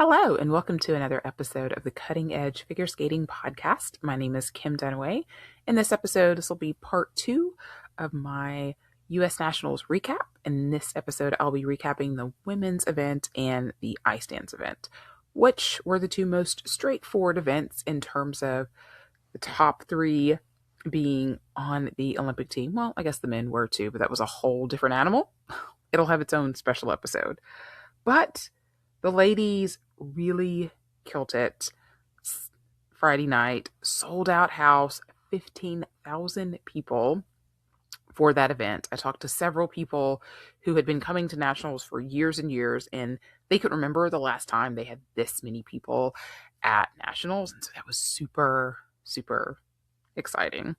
Hello, and welcome to another episode of the Cutting Edge Figure Skating Podcast. My name is Kim Dunaway. In this episode, this will be part 2 of my U.S. Nationals recap. In this episode, I'll be recapping the women's event and the ice dance event, which were the two most straightforward events in terms of the top 3 being on the Olympic team. Well, I guess the men were too, but that was a whole different animal. It'll have its own special episode. But the ladies really killed it. Friday night, sold out house, 15,000 people for that event. I talked to several people who had been coming to nationals for years and years, and they could remember the last time they had this many people at nationals. And so that was super, super exciting.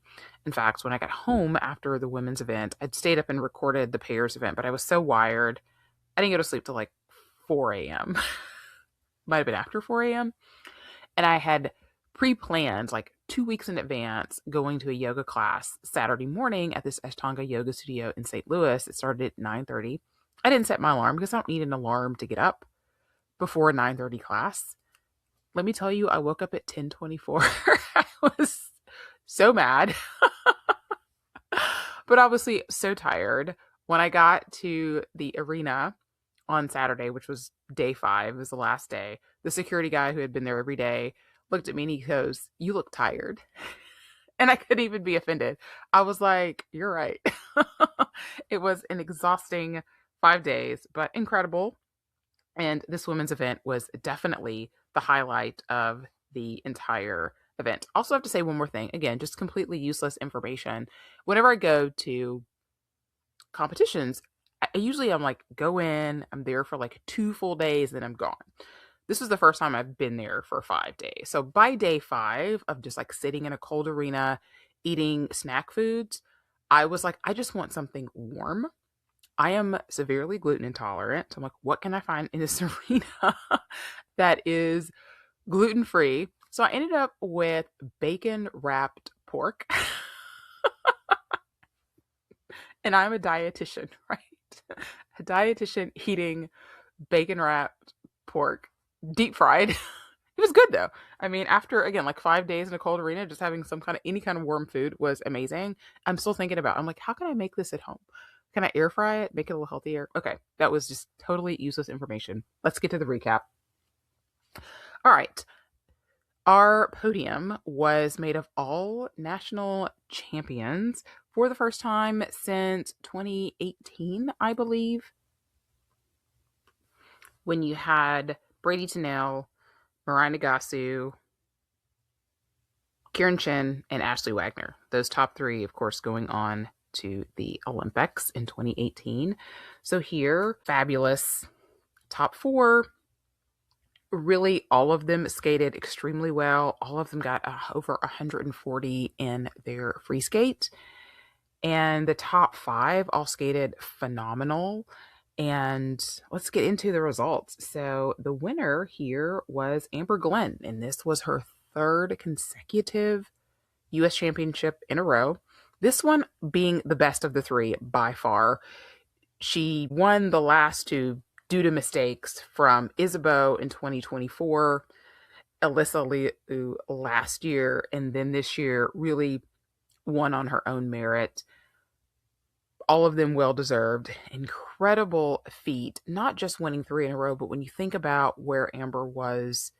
In fact, when I got home after the women's event, I'd stayed up and recorded the pairs event, but I was so wired, I didn't go to sleep till like 4 a.m. Might have been after 4 a.m. And I had pre-planned like 2 weeks in advance going to a yoga class Saturday morning at this Ashtanga yoga studio in St. Louis. It started at 9:30. I didn't set my alarm because I don't need an alarm to get up before a 9:30 class. Let me tell you, I woke up at 10:24. I was so mad. But obviously so tired. When I got to the arena on Saturday, which was day 5, it was the last day, the security guy who had been there every day looked at me and he goes, "You look tired." And I couldn't even be offended. I was like, "You're right." It was an exhausting 5 days, but incredible. And this women's event was definitely the highlight of the entire event. Also have to say one more thing. Again, just completely useless information. Whenever I go to competitions, I'm like, go in, I'm there for like 2 full days, then I'm gone. This was the first time I've been there for 5 days. So by day 5 of just like sitting in a cold arena, eating snack foods, I was like, I just want something warm. I am severely gluten intolerant. So I'm like, what can I find in this arena that is gluten-free? So I ended up with bacon wrapped pork. And I'm a dietitian, right? A dietitian eating bacon wrapped pork, deep fried. It was good though. I mean, after again, like 5 days in a cold arena, just having any kind of warm food was amazing. I'm still thinking about, I'm like, how can I make this at home? Can I air fry it, make it a little healthier? Okay. That was just totally useless information. Let's get to the recap. All right. Our podium was made of all national champions for the first time since 2018, I believe, when you had Brady Tennell, Mariah Nagasu, Kieran Chen, and Ashley Wagner. Those top 3, of course, going on to the Olympics in 2018. So here, fabulous top 4. Really, all of them skated extremely well. All of them got over 140 in their free skate. And the top 5 all skated phenomenal. And let's get into the results. So the winner here was Amber Glenn, and this was her 3rd consecutive U.S. championship in a row. This one being the best of the 3 by far. She won the last 2 due to mistakes from Isabeau in 2024, Alyssa Liu last year, and then this year really won on her own merit. All of them well-deserved. Incredible feat, not just winning 3 in a row, but when you think about where Amber was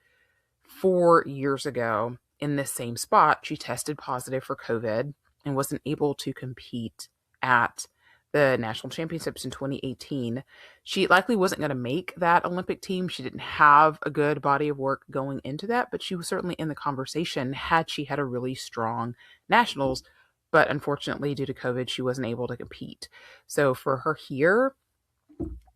4 years ago in this same spot, she tested positive for COVID and wasn't able to compete at the national championships in 2018. She likely wasn't going to make that Olympic team. She didn't have a good body of work going into that, but she was certainly in the conversation had she had a really strong nationals. But unfortunately, due to COVID, she wasn't able to compete. So for her here,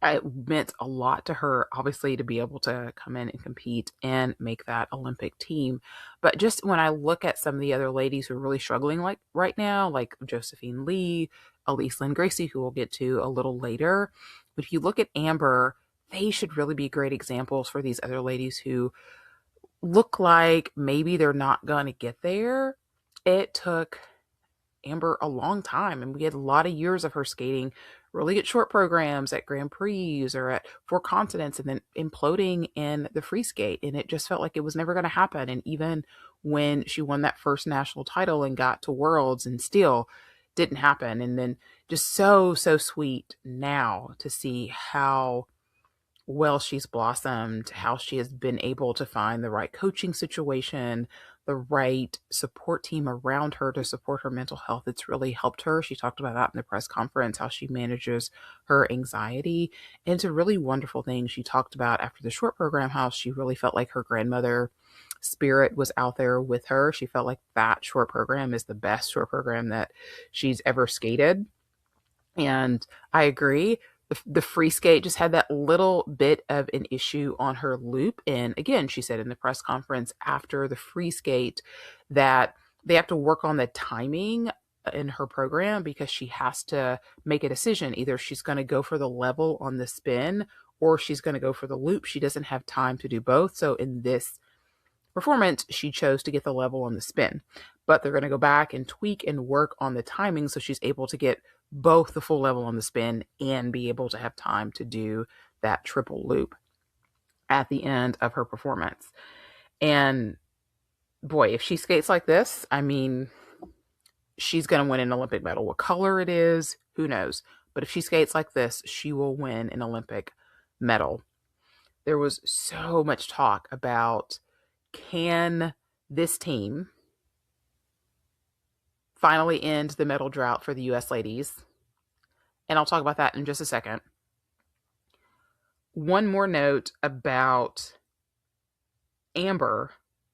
it meant a lot to her, obviously, to be able to come in and compete and make that Olympic team. But just when I look at some of the other ladies who are really struggling like right now, like Josephine Lee, Elise Lynn Gracie, who we'll get to a little later. But if you look at Amber, they should really be great examples for these other ladies who look like maybe they're not going to get there. It took Amber a long time, and we had a lot of years of her skating really good short programs at Grand Prix or at Four Continents, and then imploding in the free skate. And it just felt like it was never going to happen. And even when she won that first national title and got to Worlds, and still didn't happen. And then just so sweet now to see how well she's blossomed, how she has been able to find the right coaching situation, the right support team around her to support her mental health. It's really helped her. She talked about that in the press conference, how she manages her anxiety. And it's a really wonderful thing. She talked about after the short program how she really felt like her grandmother spirit was out there with her. She felt like that short program is the best short program that she's ever skated. And I agree. The free skate just had that little bit of an issue on her loop. And again, she said in the press conference after the free skate that they have to work on the timing in her program because she has to make a decision. Either she's going to go for the level on the spin or she's going to go for the loop. She doesn't have time to do both. So in this performance, she chose to get the level on the spin, but they're going to go back and tweak and work on the timing so she's able to get both the full level on the spin and be able to have time to do that triple loop at the end of her performance. And boy, if she skates like this, I mean, she's going to win an Olympic medal. What color it is, who knows? But if she skates like this, she will win an Olympic medal. There was so much talk about, can this team finally end the medal drought for the U.S. ladies? And I'll talk about that in just a second. One more note about Amber.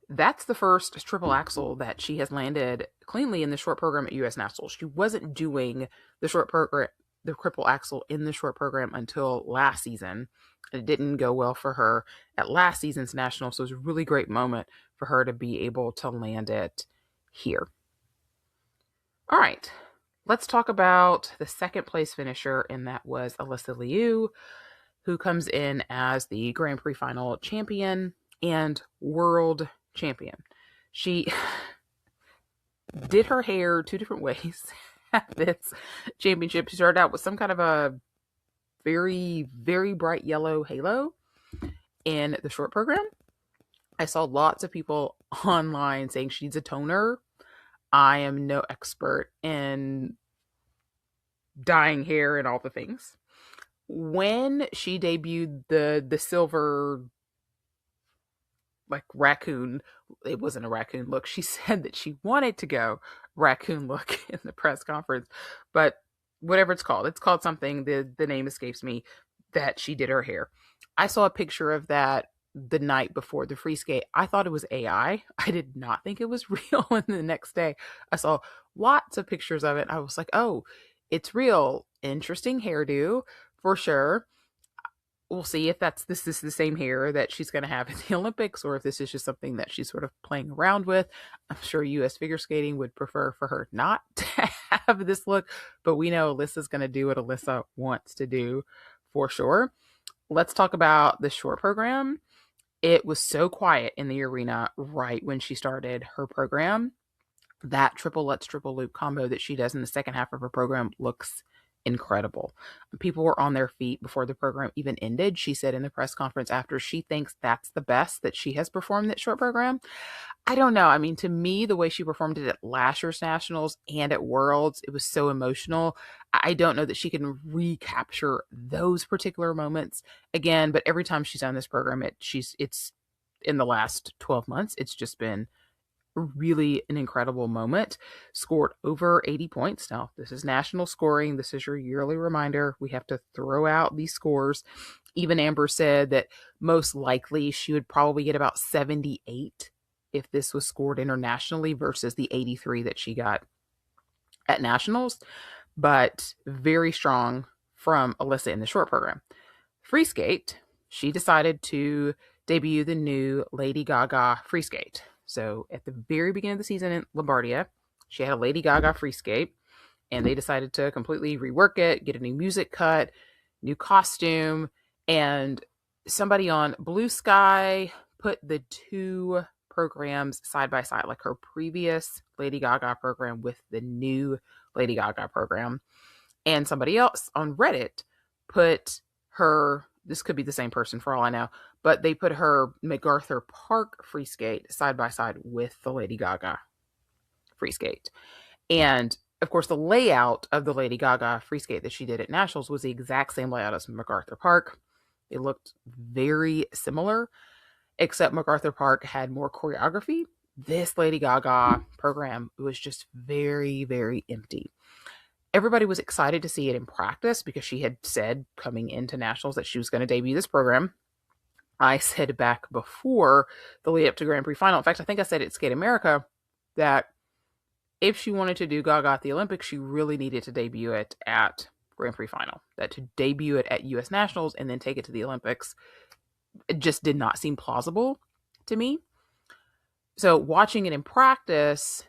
That's the first triple axel that she has landed cleanly in the short program at U.S. Nationals. She wasn't doing the short program, the triple axel in the short program until last season. It didn't go well for her at last season's national. So it was a really great moment for her to be able to land it here. All right, let's talk about the second place finisher, and that was Alyssa Liu, who comes in as the Grand Prix final champion and world champion. She did her hair two different ways at this championship. She started out with some kind of a very, very bright yellow halo in the short program. I saw lots of people online saying she needs a toner. I am no expert in dyeing hair and all the things. When she debuted the silver, like raccoon, it wasn't a raccoon look. She said that she wanted to go raccoon look in the press conference, but whatever it's called something. The name escapes me. That she did her hair. I saw a picture of that the night before the free skate. I thought it was AI. I did not think it was real. And the next day I saw lots of pictures of it. I was like, oh, it's real. Interesting hairdo for sure. We'll see if this is the same hair that she's going to have at the Olympics, or if this is just something that she's sort of playing around with. I'm sure U.S. figure skating would prefer for her not to have this look, but we know Alyssa's going to do what Alyssa wants to do for sure. Let's talk about the short program. It was so quiet in the arena right when she started her program. That triple lutz triple loop combo that she does in the second half of her program looks incredible. People were on their feet before the program even ended. She said in the press conference after, she thinks that's the best that she has performed that short program. I don't know. I mean, to me, the way she performed it at last year's nationals and at Worlds, it was so emotional. I don't know that she can recapture those particular moments again, but every time she's on this program, it's in the last 12 months, it's just been really an incredible moment. Scored over 80 points. Now, this is national scoring. This is your yearly reminder. We have to throw out these scores. Even Amber said that most likely she would probably get about 78 if this was scored internationally versus the 83 that she got at nationals. But very strong from Alyssa in the short program. Free skate, she decided to debut the new Lady Gaga free skate. So at the very beginning of the season in Lombardia, she had a Lady Gaga free skate, and they decided to completely rework it, get a new music cut, new costume, and somebody on Blue Sky put the two programs side by side, like her previous Lady Gaga program with the new Lady Gaga program. And somebody else on Reddit put her, this could be the same person for all I know, but they put her MacArthur Park free skate side by side with the Lady Gaga free skate. And of course, the layout of the Lady Gaga free skate that she did at Nationals was the exact same layout as MacArthur Park. It looked very similar, except MacArthur Park had more choreography. This Lady Gaga program was just very, very empty. Everybody was excited to see it in practice because she had said coming into Nationals that she was going to debut this program. I said back before the lead up to Grand Prix final, in fact, I think I said at Skate America, that if she wanted to do Gaga at the Olympics, she really needed to debut it at Grand Prix final. That to debut it at US Nationals and then take it to the Olympics, it just did not seem plausible to me. So watching it in practice,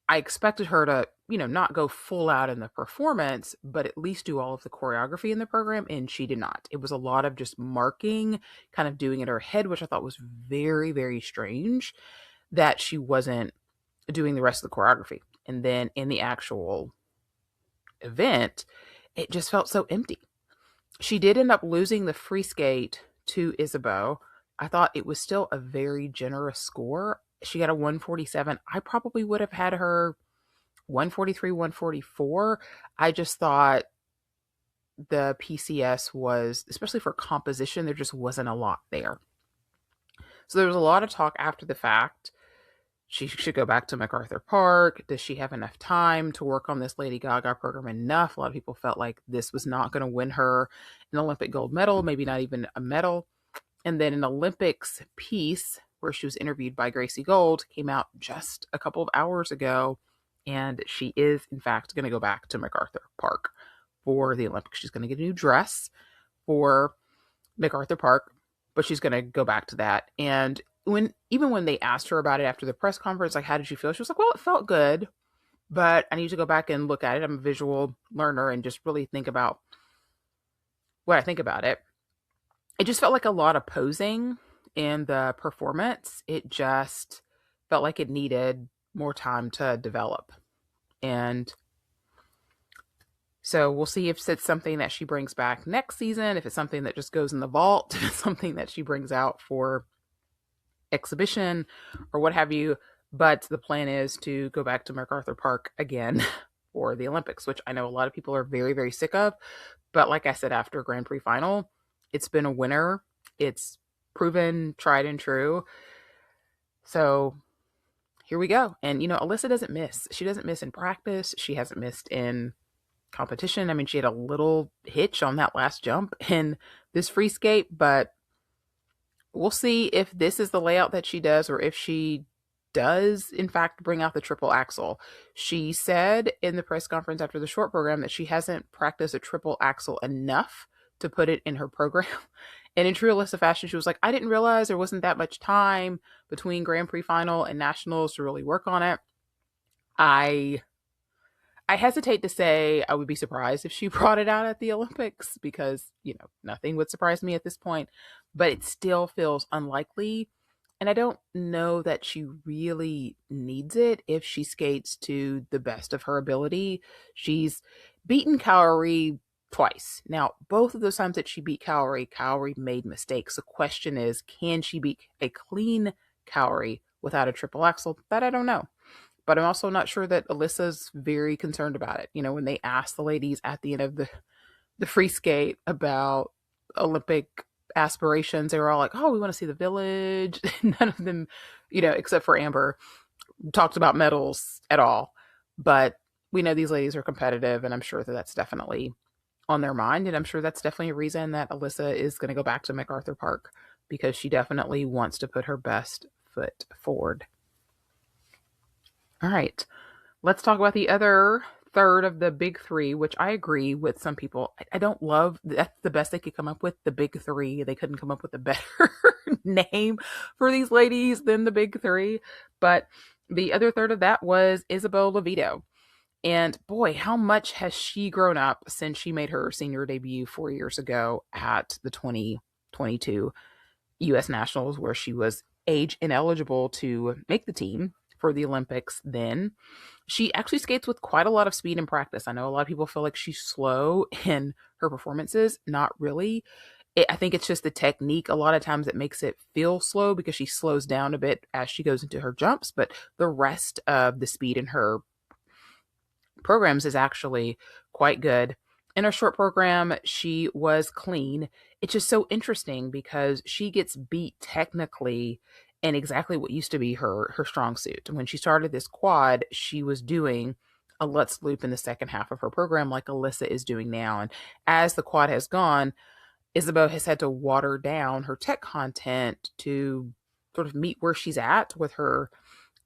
I expected her to, not go full out in the performance, but at least do all of the choreography in the program, and she did not. It was a lot of just marking, kind of doing it in her head, which I thought was very, very strange that she wasn't doing the rest of the choreography. And then in the actual event, it just felt so empty. She did end up losing the free skate to Isabeau. I thought it was still a very generous score. She got a 147. I probably would have had her 143, 144. I just thought the PCS was, especially for composition, there just wasn't a lot there. So there was a lot of talk after the fact. She should go back to MacArthur Park. Does she have enough time to work on this Lady Gaga program enough? A lot of people felt like this was not going to win her an Olympic gold medal, maybe not even a medal. And then an Olympics piece where she was interviewed by Gracie Gold came out just a couple of hours ago. And she is, in fact, going to go back to MacArthur Park for the Olympics. She's going to get a new dress for MacArthur Park, but she's going to go back to that. And even when they asked her about it after the press conference, like, how did you feel? She was like, well, it felt good, but I need to go back and look at it. I'm a visual learner and just really think about what I think about it. It just felt like a lot of posing in the performance. It just felt like it needed more time to develop. And so we'll see if it's something that she brings back next season, if it's something that just goes in the vault, if it's something that she brings out for exhibition or what have you. But the plan is to go back to MacArthur Park again for the Olympics, which I know a lot of people are very, very sick of. But like I said, after Grand Prix final, it's been a winner. It's proven tried and true. So here we go. And, Alyssa doesn't miss. She doesn't miss in practice. She hasn't missed in competition. I mean, she had a little hitch on that last jump in this free skate, but we'll see if this is the layout that she does or if she does, in fact, bring out the triple axel. She said in the press conference after the short program that she hasn't practiced a triple axel enough to put it in her program. And in true Alyssa fashion, she was like, I didn't realize there wasn't that much time between Grand Prix final and Nationals to really work on it. I hesitate to say I would be surprised if she brought it out at the Olympics because, nothing would surprise me at this point, but it still feels unlikely. And I don't know that she really needs it if she skates to the best of her ability. She's beaten Cowrie twice. Now, both of those times that she beat Cowrie made mistakes. The question is, can she beat a clean Cowrie without a triple axel? That I don't know. But I'm also not sure that Alyssa's very concerned about it. When they asked the ladies at the end of the free skate about Olympic aspirations, they were all like, oh, we want to see the village. None of them, except for Amber, talked about medals at all. But we know these ladies are competitive, and I'm sure that that's definitely on their mind. And I'm sure that's definitely a reason that Alyssa is going to go back to MacArthur Park, because she definitely wants to put her best foot forward. All right, let's talk about the other third of the big three, which I agree with some people. I don't love, that's the best they could come up with, the big three. They couldn't come up with a better name for these ladies than the big three. But the other third of that was Islevo Levito. And boy, how much has she grown up since she made her senior debut 4 years ago at the 2022 US Nationals, where she was age ineligible to make the team for the Olympics then. She actually skates with quite a lot of speed in practice. I know a lot of people feel like she's slow in her performances. Not really. I think it's just the technique a lot of times that makes it feel slow because she slows down a bit as she goes into her jumps, but the rest of the speed in her programs is actually quite good. In her short program, she was clean. It's just so interesting because she gets beat technically in exactly what used to be her strong suit. When she started this quad, she was doing a Lutz loop in the second half of her program like Alyssa is doing now. And as the quad has gone, Isabeau has had to water down her tech content to sort of meet where she's at with her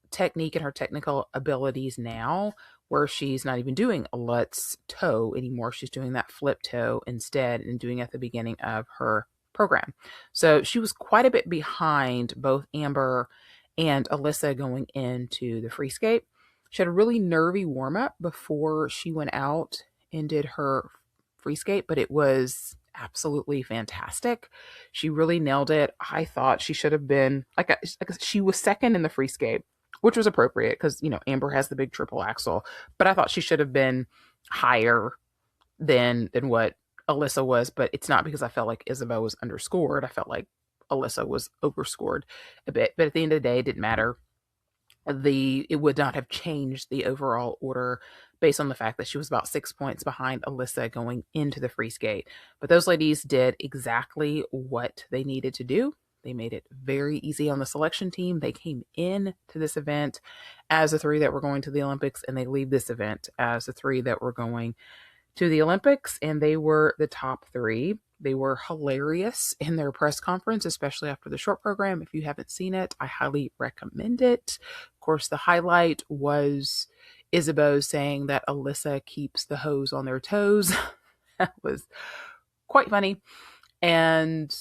technique and her technical abilities now, where she's not even doing a Lutz toe anymore. She's doing that flip toe instead and doing it at the beginning of her program. So she was quite a bit behind both Amber and Alyssa going into the free skate. She had a really nervy warm up before she went out and did her free skate, but it was absolutely fantastic. She really nailed it. I thought she should have been she was second in the free skate, which was appropriate because, Amber has the big triple axel, but I thought she should have been higher than what Alyssa was, but it's not because I felt like Isabeau was underscored. I felt like Alyssa was overscored a bit, but at the end of the day, it didn't matter. It would not have changed the overall order based on the fact that she was about 6 points behind Alyssa going into the free skate. But those ladies did exactly what they needed to do. They made it very easy on the selection team. They came in to this event as the three that were going to the Olympics, and they leave this event as the three that were going to the Olympics, and they were the top three. They were hilarious in their press conference, especially after the short program. If you haven't seen it, I highly recommend it. Of course, the highlight was Isabeau saying that Alyssa keeps the hose on their toes. That was quite funny. And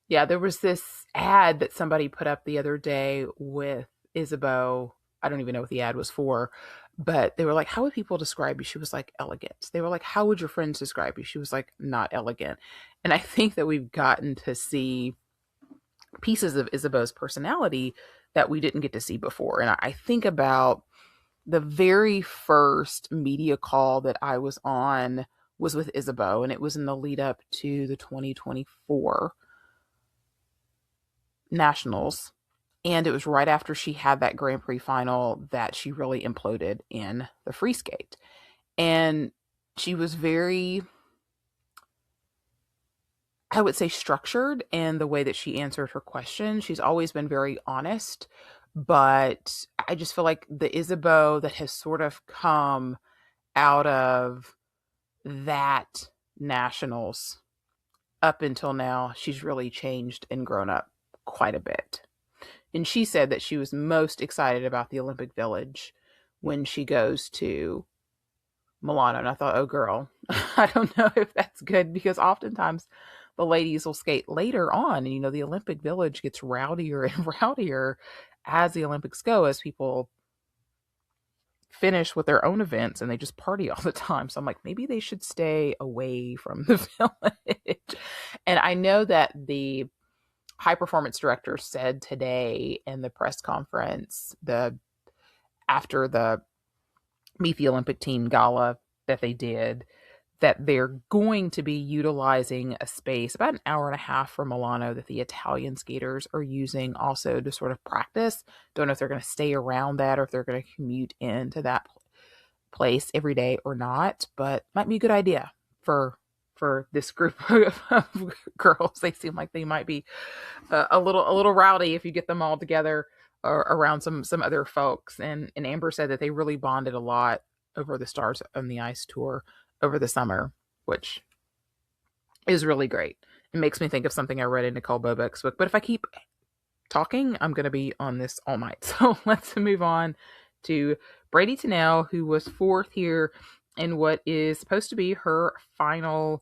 yeah, there was this ad that somebody put up the other day with Isabeau. I don't even know what the ad was for, but they were like, how would people describe you? She was like, elegant. They were like, how would your friends describe you? She was like, not elegant. And I think that we've gotten to see pieces of Isabeau's personality that we didn't get to see before. And I think about the very first media call that I was on was with Isabeau, and it was in the lead up to the 2024 Nationals. And it was right after she had that Grand Prix final that she really imploded in the free skate. And she was very, I would say, structured in the way that she answered her question. She's always been very honest, but I just feel like the Isabeau that has sort of come out of that Nationals up until now, she's really changed and grown up quite a bit. And she said that she was most excited about the Olympic Village when she goes to Milano. And I thought, oh, girl, I don't know if that's good, because oftentimes the ladies will skate later on. And, the Olympic Village gets rowdier and rowdier as the Olympics go, as people finish with their own events and they just party all the time. So I'm like, maybe they should stay away from the village. And I know that the high performance director said today in the press conference, after the Meet the Olympic Team gala that they did, that they're going to be utilizing a space about an hour and a half from Milano that the Italian skaters are using also to sort of practice. Don't know if they're going to stay around that or if they're going to commute into that place every day or not, but might be a good idea for this group of girls. They seem like they might be a little rowdy if you get them all together or around some other folks. And Amber said that they really bonded a lot over the Stars on the Ice tour over the summer, which is really great. It makes me think of something I read in Nicole Bobeck's book. But if I keep talking, I'm going to be on this all night. So let's move on to Brady Tennell, who was fourth here in what is supposed to be her final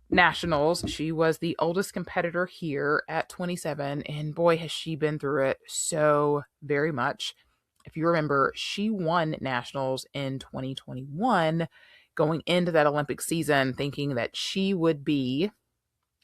Nationals. She was the oldest competitor here at 27, and boy, has she been through it so very much. If you remember, she won Nationals in 2021, going into that Olympic season, thinking that she would be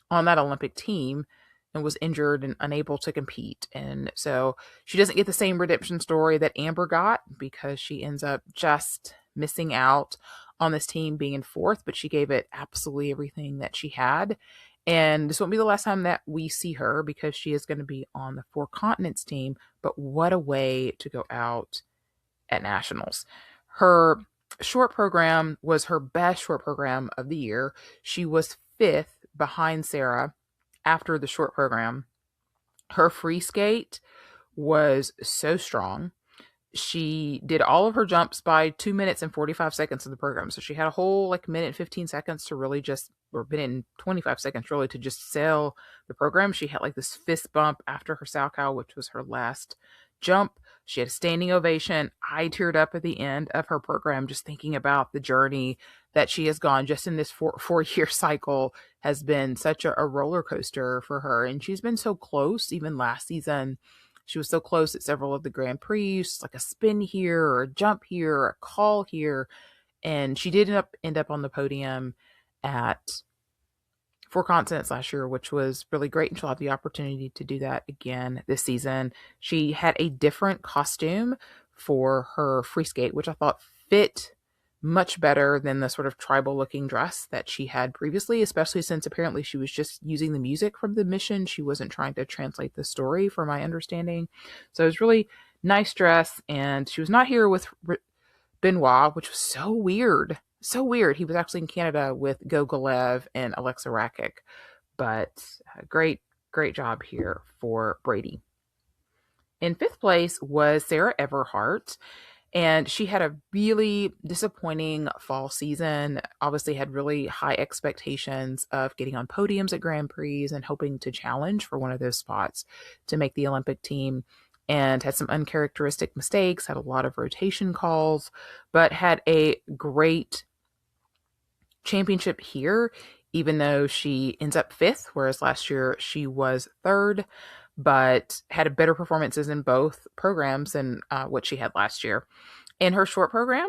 on that Olympic team and was injured and unable to compete. And so she doesn't get the same redemption story that Amber got, because she ends up just missing out on this team being in fourth, but she gave it absolutely everything that she had. And this won't be the last time that we see her, because she is going to be on the Four Continents team. But what a way to go out at nationals. Her short program was her best short program of the year. She was fifth behind Sarah after the short program. Her free skate was so strong. She did all of her jumps by 2 minutes and 45 seconds in the program. So she had a whole minute and 15 seconds to really just, or minute and 25 seconds really, to just sell the program. She had this fist bump after her Salchow, which was her last jump. She had a standing ovation. I teared up at the end of her program, just thinking about the journey that she has gone just in this four-year cycle. Has been such a roller coaster for her. And she's been so close. Even last season, she was so close at several of the Grand Prix, just a spin here or a jump here or a call here. And she did end up on the podium at Four Continents last year, which was really great. And she'll have the opportunity to do that again this season. She had a different costume for her free skate, which I thought fit much better than the sort of tribal looking dress that she had previously, especially since apparently she was just using the music from the mission. She wasn't trying to translate the story, from my understanding. So it was really nice dress. And she was not here with Benoit, which was so weird. So weird. He was actually in Canada with Gogolev and Alexa Rakic. But great job here for Brady. In fifth place was Sarah Everhart. And she had a really disappointing fall season. Obviously had really high expectations of getting on podiums at Grand Prix and hoping to challenge for one of those spots to make the Olympic team. And had some uncharacteristic mistakes, had a lot of rotation calls, but had a great championship here, even though she ends up fifth, whereas last year she was third, but had better performances in both programs than what she had last year. In her short program,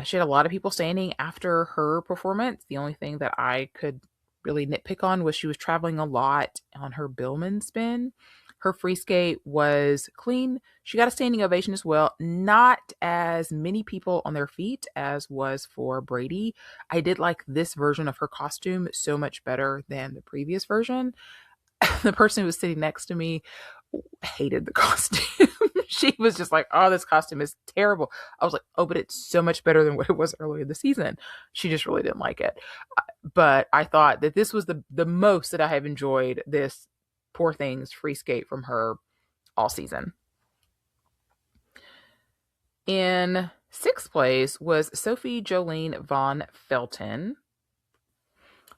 she had a lot of people standing after her performance. The only thing that I could really nitpick on was she was traveling a lot on her Billman spin. Her free skate was clean. She got a standing ovation as well. Not as many people on their feet as was for Brady. I did like this version of her costume so much better than the previous version. The person who was sitting next to me hated the costume. She was just like, oh, this costume is terrible. I was like, oh, but it's so much better than what it was earlier in the season. She just really didn't like it. But I thought that this was the most that I have enjoyed this Poor Things free skate from her all season. In sixth place was Sophie Jolene von Felten.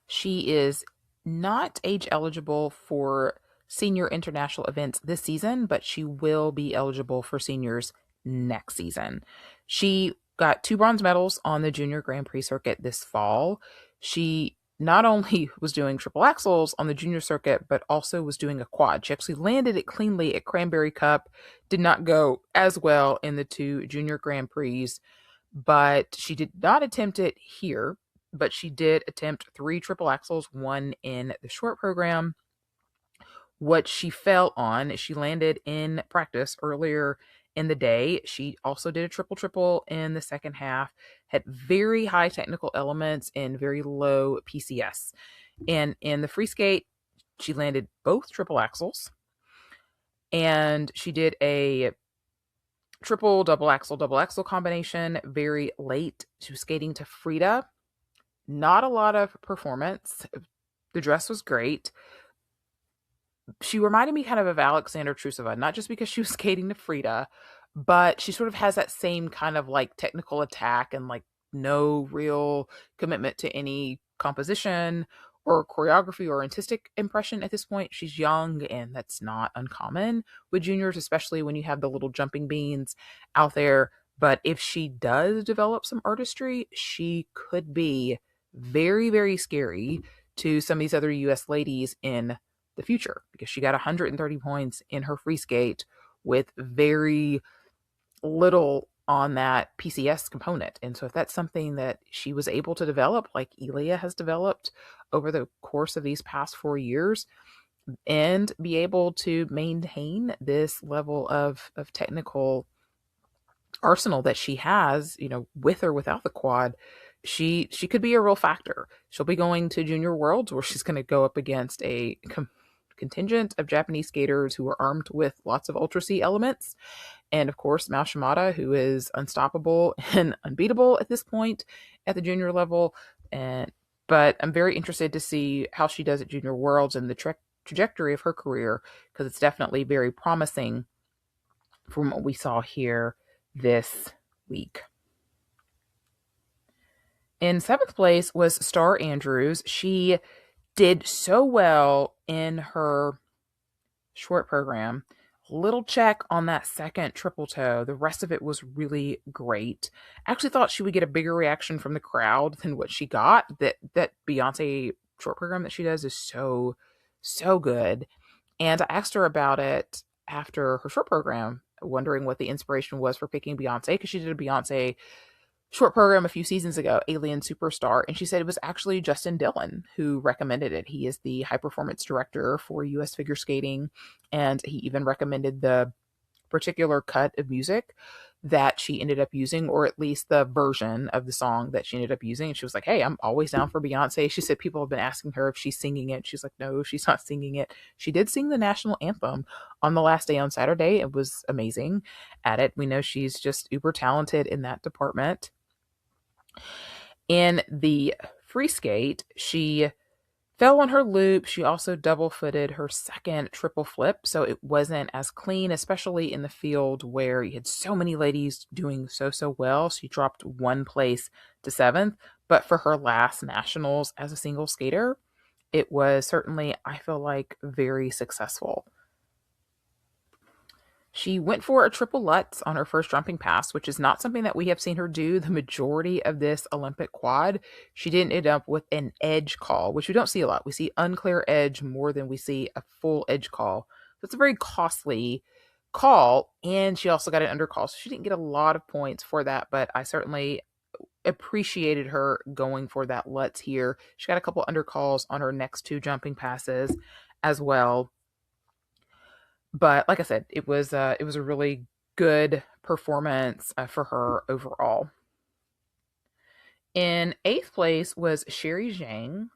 She is not age eligible for senior international events this season, but she will be eligible for seniors next season. She got 2 bronze medals on the junior Grand Prix circuit this fall. She not only was doing triple axels on the junior circuit, but also was doing a quad. She actually landed it cleanly at Cranberry Cup, did not go as well in the 2 junior Grand Prix, but she did not attempt it here, but she did attempt 3 triple axels, 1 in the short program. What she fell on, she landed in practice earlier in the day. She also did a triple in the second half, had very high technical elements and very low PCS. And in the free skate, she landed both triple axels, and she did a double axel combination very late. She was skating to Frida. Not a lot of performance. The dress was great. She reminded me kind of Alexandra Trusova, not just because she was skating to Frida, but she sort of has that same kind of technical attack and no real commitment to any composition or choreography or artistic impression at this point. She's young, and that's not uncommon with juniors, especially when you have the little jumping beans out there. But if she does develop some artistry, she could be very, very scary to some of these other U.S. ladies in the future, because she got 130 points in her free skate with very little on that PCS component. And so if that's something that she was able to develop, like Elia has developed over the course of these past 4 years, and be able to maintain this level of technical arsenal that she has, with or without the quad. She could be a real factor. She'll be going to Junior Worlds where she's going to go up against a contingent of Japanese skaters who are armed with lots of Ultra C elements. And of course, Mao Shimada, who is unstoppable and unbeatable at this point at the junior level. But I'm very interested to see how she does at Junior Worlds and the trajectory of her career, because it's definitely very promising from what we saw here this week. In 7th place was Star Andrews. She did so well in her short program. Little check on that second triple toe. The rest of it was really great. I actually thought she would get a bigger reaction from the crowd than what she got. That Beyonce short program that she does is so good. And I asked her about it after her short program, wondering what the inspiration was for picking Beyonce, because she did a Beyonce short program a few seasons ago, Alien Superstar, and she said it was actually Justin Dillon who recommended it. He is the high performance director for US Figure Skating, and he even recommended the particular cut of music that she ended up using, or at least the version of the song that she ended up using. And she was like, hey, I'm always down for Beyonce. She said people have been asking her if she's singing it. She's like, no, she's not singing it. She did sing the national anthem on the last day on Saturday. It was amazing at it. We know she's just uber talented in that department. In the free skate, she fell on her loop. She also double-footed her second triple flip, so it wasn't as clean, especially in the field where you had so many ladies doing so well. She dropped 1 place to 7th, but for her last nationals as a single skater, it was certainly, I feel like, very successful. She went for a triple Lutz on her first jumping pass, which is not something that we have seen her do the majority of this Olympic quad. She did end up with an edge call, which we don't see a lot. We see unclear edge more than we see a full edge call. So it's a very costly call, and she also got an undercall. So she didn't get a lot of points for that, but I certainly appreciated her going for that Lutz here. She got a couple undercalls on her next 2 jumping passes as well. But like I said, it was a really good performance for her overall. In 8th place was Sherry Zhang.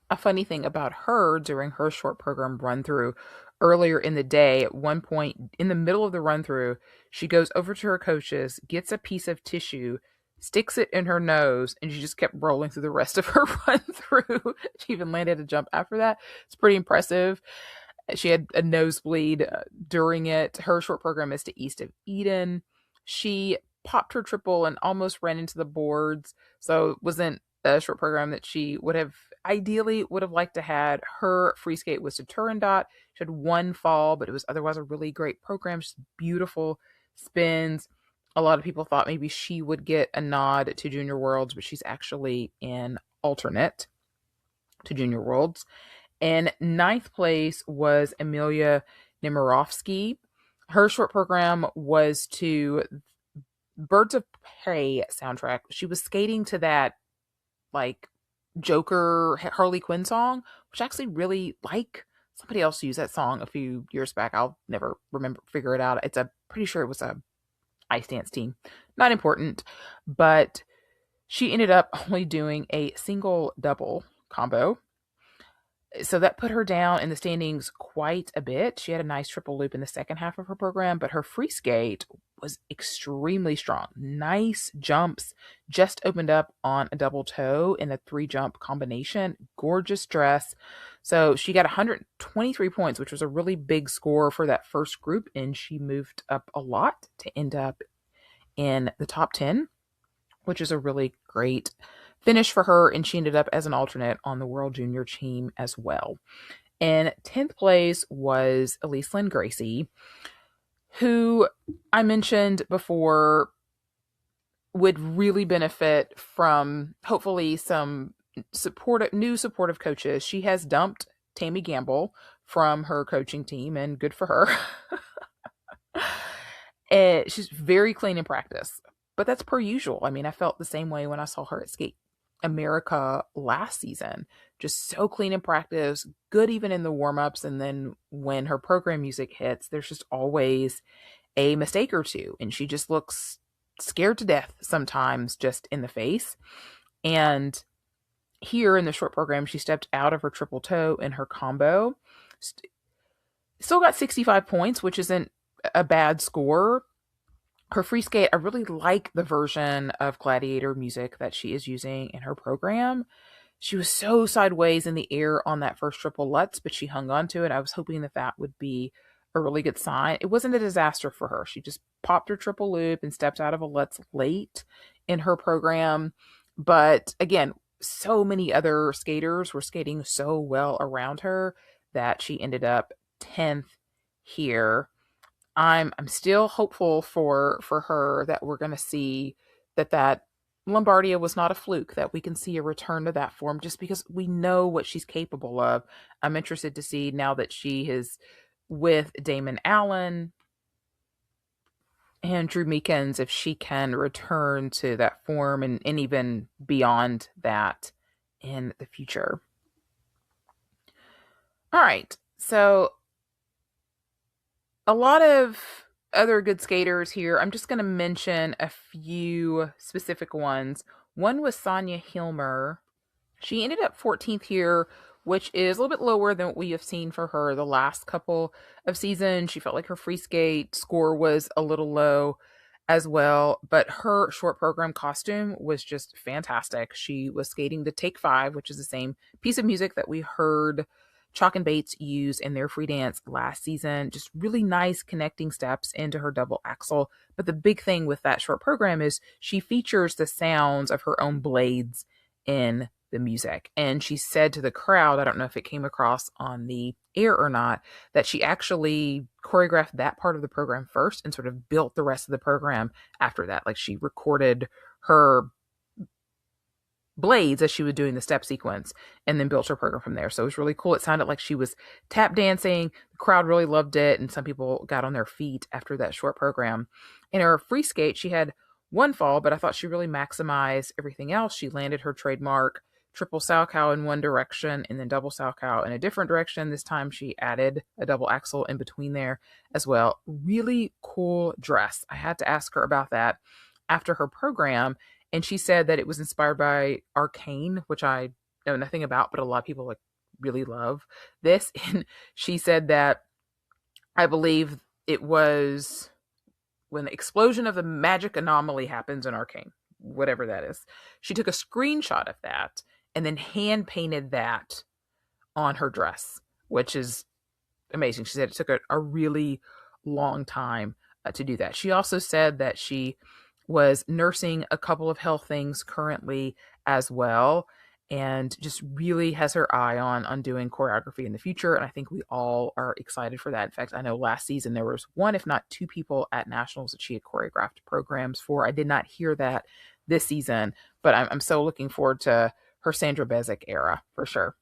A funny thing about her during her short program run through earlier in the day, at one point in the middle of the run through, she goes over to her coaches, gets a piece of tissue, sticks it in her nose, and she just kept rolling through the rest of her run through. She even landed a jump after that. It's pretty impressive. She had a nosebleed during it. Her short program is to East of Eden. She popped her triple and almost ran into the boards. So it wasn't a short program that she would have liked to had. Her free skate was to Turandot. She had 1 fall, but it was otherwise a really great program. Just beautiful spins. A lot of people thought maybe she would get a nod to Junior Worlds, but she's actually an alternate to Junior Worlds. And 9th place was Amelia Nemirovsky. Her short program was to Birds of Prey soundtrack. She was skating to that like Joker Harley Quinn song, which I actually really like. Somebody else used that song a few years back. I'll never figure it out. Pretty sure it was a ice dance team. Not important, but she ended up only doing a single double combo. So that put her down in the standings quite a bit. She had a nice triple loop in the second half of her program, but her free skate was extremely strong. Nice jumps, just opened up on a double toe in a 3-jump combination. Gorgeous dress. So she got 123 points, which was a really big score for that first group, and she moved up a lot to end up in the top 10, which is a really great finish for her, and she ended up as an alternate on the World Junior team as well. And 10th place was Elise Lynn Gracie, who I mentioned before would really benefit from hopefully some new supportive coaches. She has dumped Tammy Gamble from her coaching team, and good for her. And she's very clean in practice, but that's per usual. I mean, I felt the same way when I saw her at skate America last season. Just so clean in practice, good even in the warm-ups, and then when her program music hits, there's just always a mistake or two, and she just looks scared to death sometimes just in the face. And here in the short program, she stepped out of her triple toe in her combo. Still got 65 points, which isn't a bad score. Her free skate, I really like the version of Gladiator music that she is using in her program. She was so sideways in the air on that first triple Lutz, but she hung on to it. I was hoping that that would be a really good sign. It wasn't a disaster for her. She just popped her triple loop and stepped out of a Lutz late in her program. But again, so many other skaters were skating so well around her that she ended up 10th here. I'm still hopeful for her that we're going to see that Lombardia was not a fluke, that we can see a return to that form just because we know what she's capable of. I'm interested to see now that she is with Damon Allen and Drew Meekins if she can return to that form and even beyond that in the future. All right, so a lot of other good skaters here. I'm just going to mention a few specific ones. One was Sonia Hilmer. She ended up 14th here, which is a little bit lower than what we have seen for her the last couple of seasons. She felt like her free skate score was a little low as well, but her short program costume was just fantastic. She was skating the Take 5, which is the same piece of music that we heard Chalk and Bates use in their free dance last season. Just really nice connecting steps into her double axel. But the big thing with that short program is she features the sounds of her own blades in the music. And she said to the crowd, I don't know if it came across on the air or not, that she actually choreographed that part of the program first and sort of built the rest of the program after that. Like she recorded her blades as she was doing the step sequence and then built her program from there. So it was really cool. It sounded like she was tap dancing. The crowd really loved it, and some people got on their feet after that short program. In her free skate, she had one fall, but I thought she really maximized everything else. She landed her trademark triple Salchow in one direction and then double Salchow in a different direction. This time she added a double axel in between there as well. Really cool dress. I had to ask her about that after her program, and she said that it was inspired by Arcane, which I know nothing about, but a lot of people like really love this. And she said that I believe it was when the explosion of the magic anomaly happens in Arcane, whatever that is. She took a screenshot of that and then hand painted that on her dress, which is amazing. She said it took a really long time to do that. She also said that she was nursing a couple of health things currently as well, and just really has her eye on doing choreography in the future. And I think we all are excited for that. In fact, I know last season there was one, if not two people at Nationals that she had choreographed programs for. I did not hear that this season, but I'm so looking forward to her Sandra Bezic era for sure.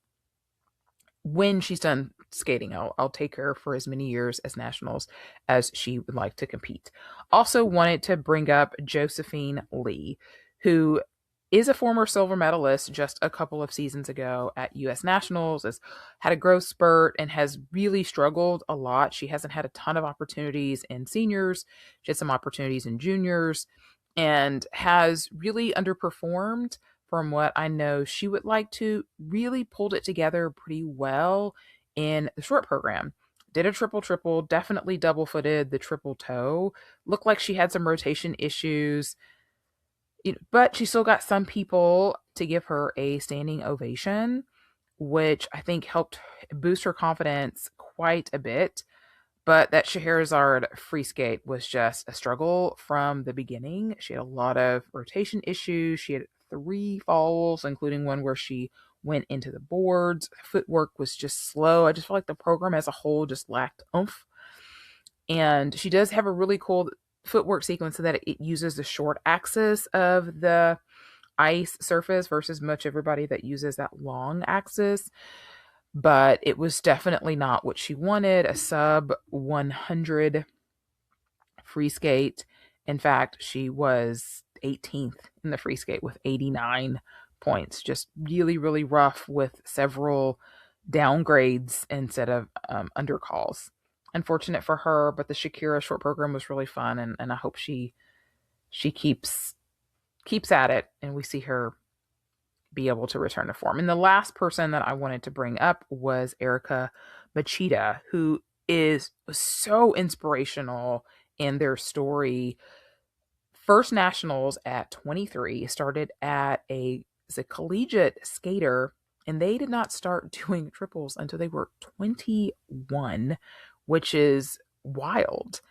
When she's done skating, I'll take her for as many years as Nationals as she would like to compete. Also wanted to bring up Josephine Lee, who is a former silver medalist just a couple of seasons ago at U.S. Nationals, has had a growth spurt and has really struggled a lot. She hasn't had a ton of opportunities in seniors. She had some opportunities in juniors and has really underperformed from what I know she would like to. Really pulled it together pretty well in the short program. Did a triple, definitely double-footed the triple toe. Looked like she had some rotation issues, but she still got some people to give her a standing ovation, which I think helped boost her confidence quite a bit. But that Scheherazade free skate was just a struggle from the beginning. She had a lot of rotation issues. She had 3 falls, including one where she went into the boards. Footwork was just slow. I just felt like the program as a whole just lacked oomph. And she does have a really cool footwork sequence so that it uses the short axis of the ice surface versus much everybody that uses that long axis. But it was definitely not what she wanted. A sub 100 free skate. In fact, she was 18th in the free skate with 89 points. Just really, really rough with several downgrades instead of undercalls. Unfortunate for her, but the Shakira short program was really fun, and I hope she keeps at it and we see her be able to return to form. And the last person that I wanted to bring up was Erica Machida, who is so inspirational in their story. First nationals at 23, started as a collegiate skater, and they did not start doing triples until they were 21, which is wild.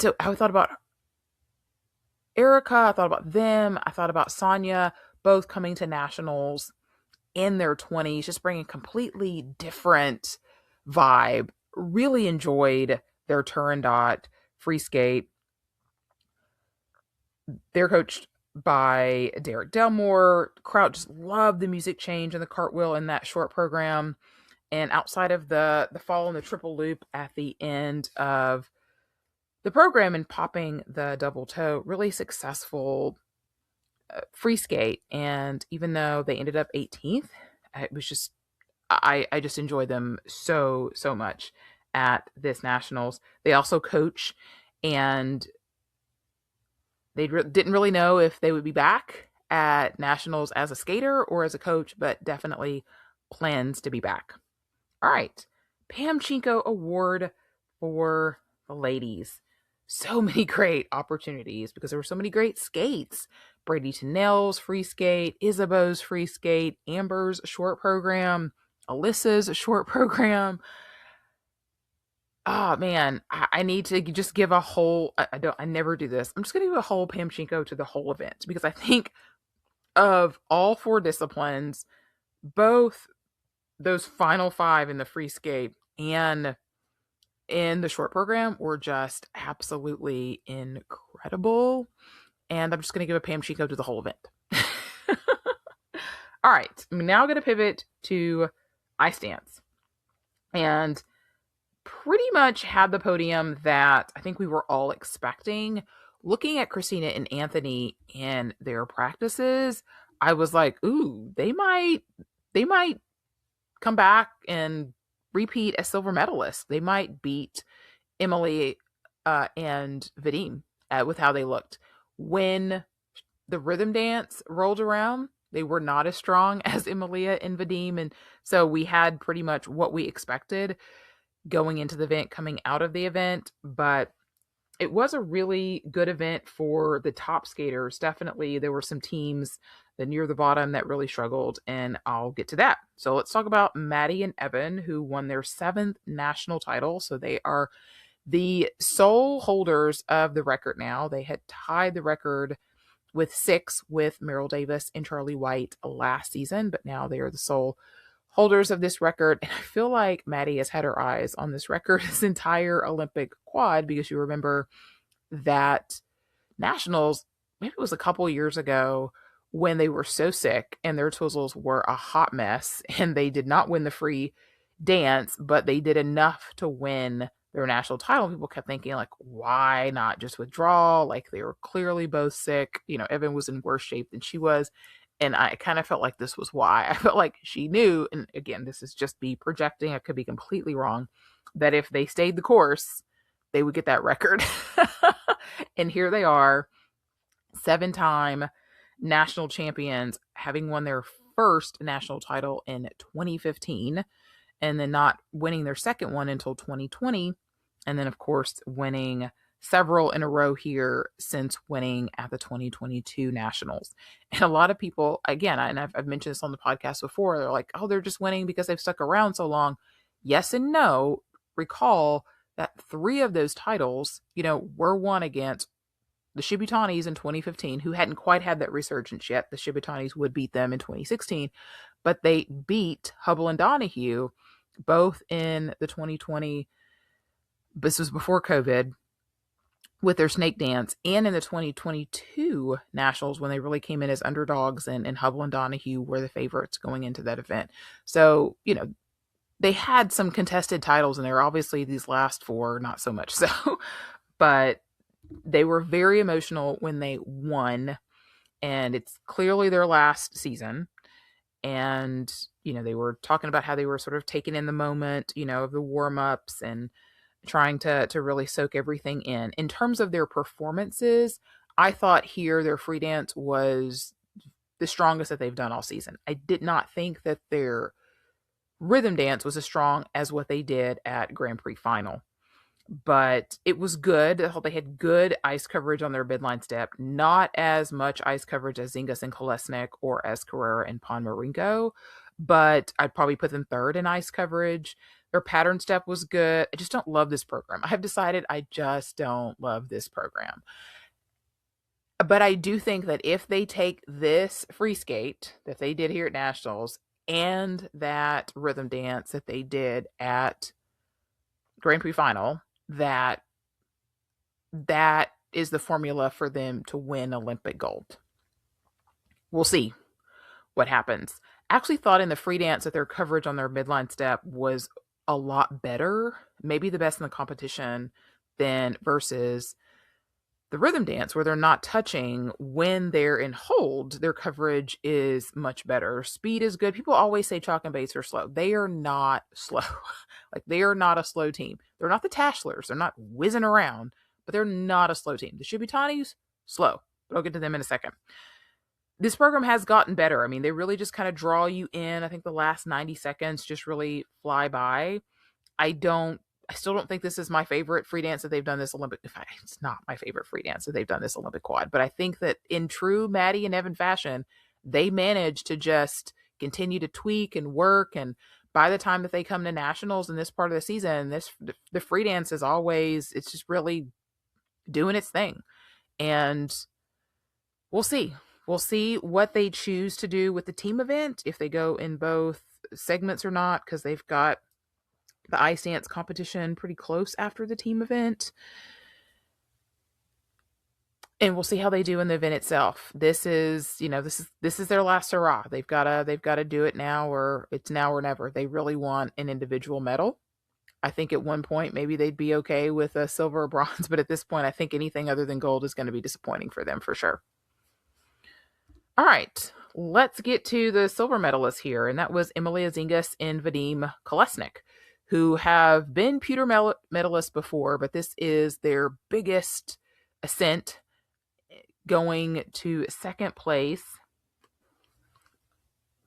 So I thought about Erica, I thought about them, I thought about Sonia, both coming to nationals in their 20s, just bringing completely different vibe. Really enjoyed their Turandot free skate. They're coached by Derek Delmore. Crowd just loved the music change and the cartwheel in that short program. And outside of the fall and the triple loop at the end of the program and popping the double toe, really successful free skate. And even though they ended up 18th, it was just, I just enjoyed them so much at this nationals. They also coach, and they didn't really know if they would be back at nationals as a skater or as a coach, but definitely plans to be back. All right, Pam Chinko Award for the ladies. So many great opportunities because there were so many great skates. Brady Tennell's free skate, Isabeau's free skate, Amber's short program, Alyssa's short program. Oh man, I need to just give a whole, I never do this. I'm just going to give a whole Pam Chinko to the whole event because I think of all four disciplines, both those final five in the free skate and in the short program were just absolutely incredible. And I'm just going to give a Pam Chinko to the whole event. All right, I'm now going to pivot to ice dance. And pretty much had the podium that I think we were all expecting. Looking at Christina and Anthony in their practices, I was like, ooh, they might come back and repeat as silver medalists. They might beat Emily and Vadim with how they looked. When the rhythm dance rolled around, they were not as strong as Emilia and Vadim. And so we had pretty much what we expected going into the event, coming out of the event. But it was a really good event for the top skaters. Definitely, there were some teams that near the bottom that really struggled, and I'll get to that. So let's talk about Maddie and Evan, who won their 7th national title. So they are the sole holders of the record now. They had tied the record with 6 with Meryl Davis and Charlie White last season, but now they are the sole holders of this record. And I feel like Maddie has had her eyes on this record this entire Olympic quad, because you remember that nationals, maybe it was a couple years ago, when they were so sick and their twizzles were a hot mess and they did not win the free dance, but they did enough to win their national title. People kept thinking, like, why not just withdraw? Like, they were clearly both sick. You know, Evan was in worse shape than she was. And I kind of felt like this was why. I felt like she knew, and again, this is just me projecting, I could be completely wrong, that if they stayed the course, they would get that record. And here they are, 7-time national champions, having won their first national title in 2015, and then not winning their second one until 2020. And then, of course, winning several in a row here since winning at the 2022 nationals. And a lot of people, again, and I've mentioned this on the podcast before, they're like, oh, they're just winning because they've stuck around so long. Yes and no. Recall that 3 of those titles, were won against the Shibutanis in 2015, who hadn't quite had that resurgence yet. The Shibutanis would beat them in 2016, but they beat Hubble and Donahue both in the 2020, this was before COVID, with their snake dance, and in the 2022 nationals when they really came in as underdogs, and Hubble and Donahue were the favorites going into that event. So, they had some contested titles in there. Obviously, these last 4, not so much so, but they were very emotional when they won, and it's clearly their last season. And, they were talking about how they were sort of taking in the moment, of the warm-ups and trying to really soak everything in. In terms of their performances, I thought here their free dance was the strongest that they've done all season. I did not think that their rhythm dance was as strong as what they did at Grand Prix final. But it was good. I thought they had good ice coverage on their midline step. Not as much ice coverage as Zingis and Kolesnik or as Carrera and Ponmarinko, but I'd probably put them third in ice coverage. Their pattern step was good. I just don't love this program. I have decided I just don't love this program. But I do think that if they take this free skate that they did here at Nationals and that rhythm dance that they did at Grand Prix final, that is the formula for them to win Olympic gold. We'll see what happens. I actually thought in the free dance that their coverage on their midline step was a lot better, maybe the best in the competition than versus the rhythm dance where they're not touching. When they're in hold, their coverage is much better. Speed is good. People always say chalk and base are slow. They are not slow. Like, they are not a slow team. They're not the Tashlers. They're not whizzing around, but they're not a slow team. The Shibutanis, slow, but I'll get to them in a second. This program has gotten better. I mean, they really just kind of draw you in. I think the last 90 seconds just really fly by. I still don't think this is my favorite free dance that they've done this Olympic. It's not my favorite free dance that they've done this Olympic quad, but I think that in true Maddie and Evan fashion, they managed to just continue to tweak and work. And by the time that they come to nationals in this part of the season, the free dance is always, it's just really doing its thing. And we'll see. We'll see what they choose to do with the team event, if they go in both segments or not, because they've got the ice dance competition pretty close after the team event. And we'll see how they do in the event itself. This is their last hurrah. They've got to do it now, or it's now or never. They really want an individual medal. I think at one point maybe they'd be okay with a silver or bronze, but at this point I think anything other than gold is going to be disappointing for them for sure. All right, let's get to the silver medalists here, and that was Emilia Zingis and Vadim Kolesnik, who have been pewter medalists before, but this is their biggest ascent, going to second place,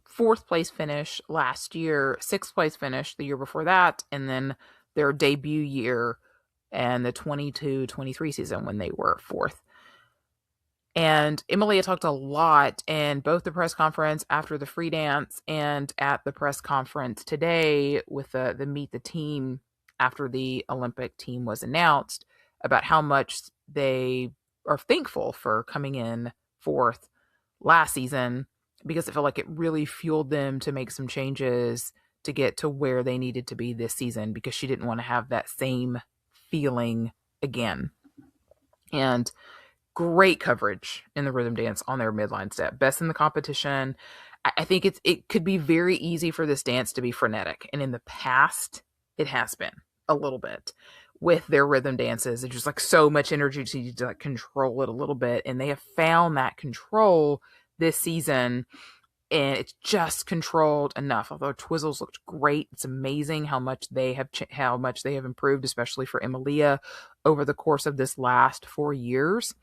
fourth place finish last year, sixth place finish the year before that, and then their debut year and the 22-23 season when they were fourth. And Emilia talked a lot in both the press conference after the free dance and at the press conference today with the Meet the Team after the Olympic team was announced about how much they are thankful for coming in fourth last season, because it felt like it really fueled them to make some changes to get to where they needed to be this season, because she didn't want to have that same feeling again. And great coverage in the rhythm dance on their midline step. Best in the competition. I think it could be very easy for this dance to be frenetic. And in the past, it has been a little bit with their rhythm dances. It's just like so much energy to like control it a little bit. And they have found that control this season, and it's just controlled enough. Although Twizzles looked great, it's amazing how much they have improved, especially for Emilia over the course of this last 4 years.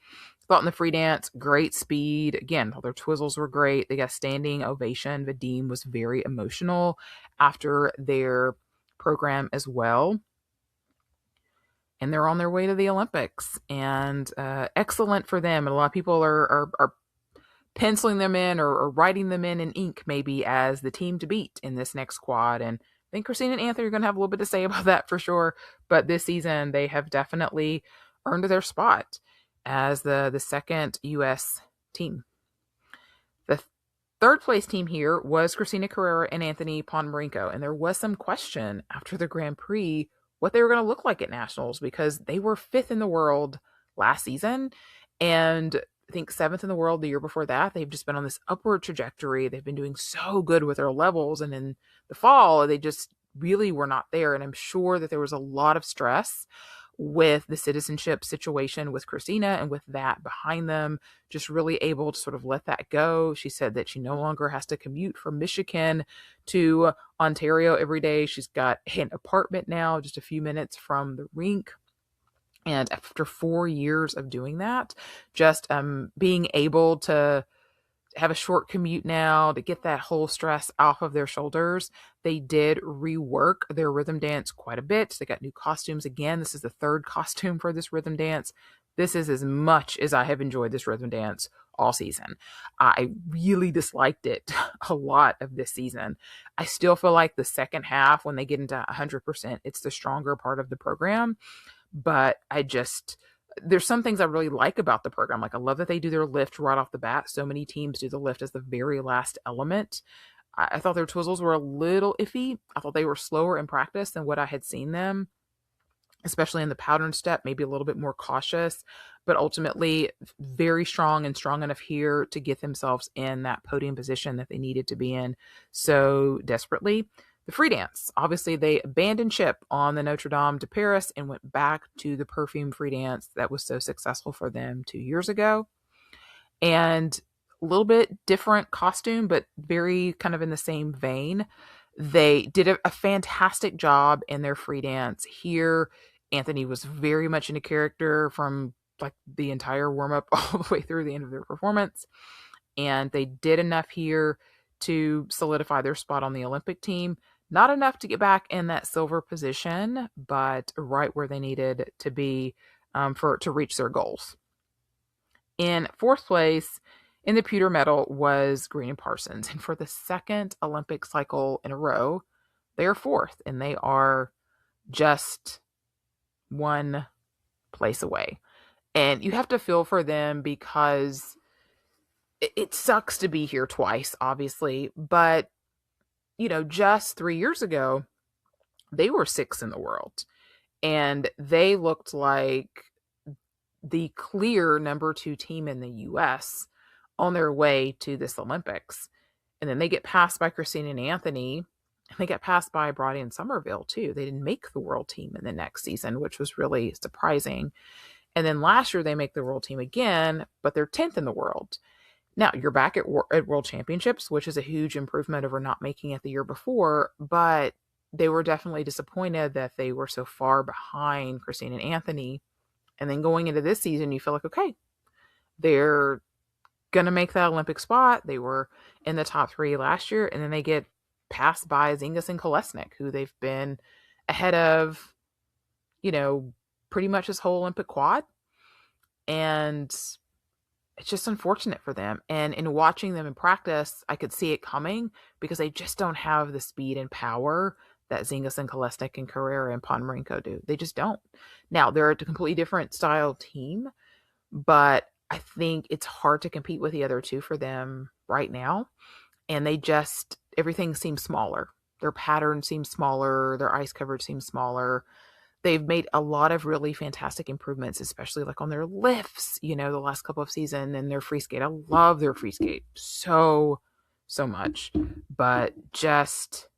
Thought in the free dance, great speed. Again, all their Twizzles were great. They got a standing ovation. Vadim was very emotional after their program as well. And they're on their way to the Olympics, and excellent for them. And a lot of people are penciling them in or writing them in ink maybe as the team to beat in this next quad. And I think Christine and Anthony are going to have a little bit to say about that for sure. But this season, they have definitely earned their spot as the second U.S. team. The third place team here was Christina Carrera and Anthony Ponmarinko. And there was some question after the Grand Prix what they were going to look like at Nationals, because they were fifth in the world last season. And I think seventh in the world the year before that. They've just been on this upward trajectory. They've been doing so good with their levels. And in the fall, they just really were not there. And I'm sure that there was a lot of stress with the citizenship situation with Christina and with that behind them, just really able to sort of let that go. She said that she no longer has to commute from Michigan to Ontario every day. She's got an apartment now, just a few minutes from the rink. And after 4 years of doing that, just being able to have a short commute now to get that whole stress off of their shoulders. They did rework their rhythm dance quite a bit. They got new costumes. Again, this is the third costume for this rhythm dance. This is as much as I have enjoyed this rhythm dance all season. I really disliked it a lot of this season. I still feel like the second half, when they get into 100%, it's the stronger part of the program. But there's some things I really like about the program. Like, I love that they do their lift right off the bat. So many teams do the lift as the very last element. I thought their twizzles were a little iffy. I thought they were slower in practice than what I had seen them, especially in the pattern step, maybe a little bit more cautious, but ultimately very strong and strong enough here to get themselves in that podium position that they needed to be in so desperately. The free dance, obviously they abandoned ship on the Notre Dame de Paris and went back to the perfume free dance that was so successful for them 2 years ago. And a little bit different costume, but very kind of in the same vein. They did a fantastic job in their free dance. Here, Anthony was very much in a character from like the entire warm-up all the way through the end of their performance. And they did enough here to solidify their spot on the Olympic team. Not enough to get back in that silver position, but right where they needed to be to reach their goals. In fourth place in the pewter medal was Green and Parsons. And for the second Olympic cycle in a row, they are fourth, and they are just one place away. And you have to feel for them because it sucks to be here twice, obviously, but just 3 years ago, they were sixth in the world, and they looked like the clear number 2 team in the U.S. on their way to this Olympics. And then they get passed by Christina and Anthony, and they get passed by Brady and Somerville too. They didn't make the world team in the next season, which was really surprising. And then last year they make the world team again, but they're 10th in the world. Now, you're back at World Championships, which is a huge improvement over not making it the year before, but they were definitely disappointed that they were so far behind Christine and Anthony. And then going into this season, you feel like, okay, they're going to make that Olympic spot. They were in the top 3 last year, and then they get passed by Zingis and Kolesnik, who they've been ahead of, pretty much this whole Olympic quad. And it's just unfortunate for them. And in watching them in practice, I could see it coming because they just don't have the speed and power that Zingis and Kolesnik and Carrera and Ponomarenko do. They just don't. Now, they're a completely different style team, but I think it's hard to compete with the other two for them right now. And everything seems smaller. Their pattern seems smaller. Their ice coverage seems smaller. They've made a lot of really fantastic improvements, especially like on their lifts, the last couple of seasons, and their free skate. I love their free skate so much, but just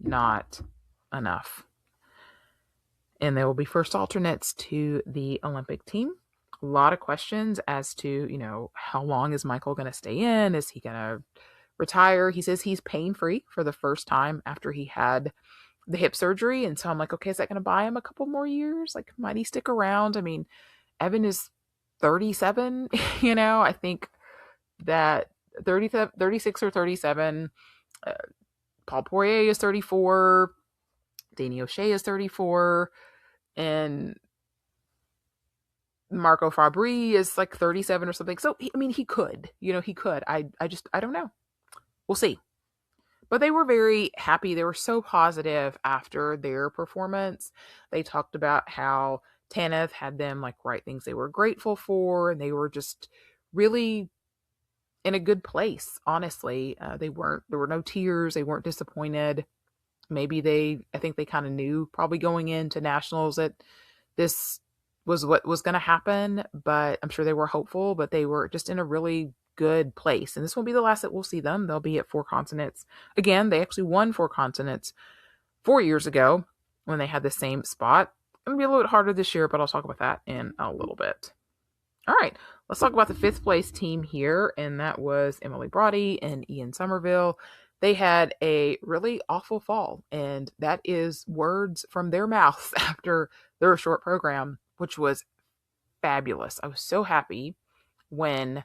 not enough. And they will be first alternates to the Olympic team. A lot of questions as to, how long is Michael going to stay in? Is he going to retire? He says he's pain-free for the first time after he had the hip surgery. And so I'm like, okay, is that going to buy him a couple more years? Like, might he stick around? I mean, Evan is 37, I think that 36 or 37, Paul Poirier is 34, Danny O'Shea is 34, and Marco Fabri is like 37 or something. So, he could, he could. I don't know. We'll see. But they were very happy. They were so positive after their performance. They talked about how Tanith had them write things they were grateful for, and they were just really in a good place. Honestly, there were no tears. They weren't disappointed. Maybe I think they kind of knew probably going into nationals that this was what was going to happen, but I'm sure they were hopeful, but they were just in a really good place. And this will be the last that we'll see them. They'll be at 4 continents. Again, they actually won 4 continents 4 years ago when they had the same spot. going to be a little bit harder this year, but I'll talk about that in a little bit. All right, let's talk about the fifth place team here, and that was Emily Brady and Ian Somerville. They had a really awful fall, and that is words from their mouths after their short program, which was fabulous. I was so happy when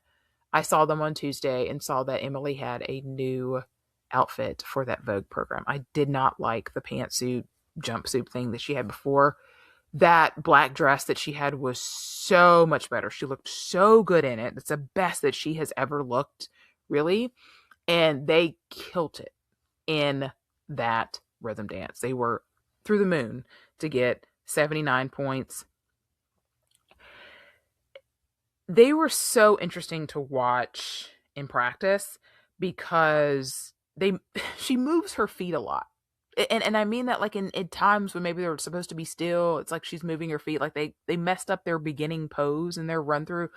I saw them on Tuesday and saw that Emily had a new outfit for that Vogue program. I did not like the pantsuit jumpsuit thing that she had before. That black dress that she had was so much better. She looked so good in it. It's the best that she has ever looked, really. And they killed it in that rhythm dance. They were through the moon to get 79 points. They were so interesting to watch in practice because she moves her feet a lot. And I mean that like in times when maybe they're supposed to be still, it's like she's moving her feet. Like they messed up their beginning pose and their run through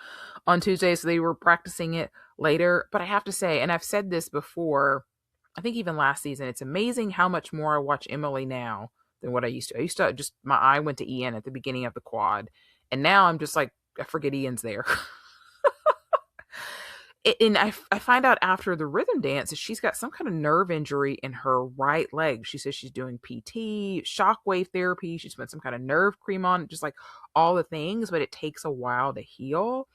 on Tuesday, so they were practicing it later. But I have to say, and I've said this before, I think even last season, it's amazing how much more I watch Emily now than what I used to. I used to just, my eye went to Ian at the beginning of the quad, and now I'm just like, I forget Ian's there. And I find out after the rhythm dance that she's got some kind of nerve injury in her right leg. She says she's doing PT, shockwave therapy. She's put some kind of nerve cream on, just like all the things, but it takes a while to heal.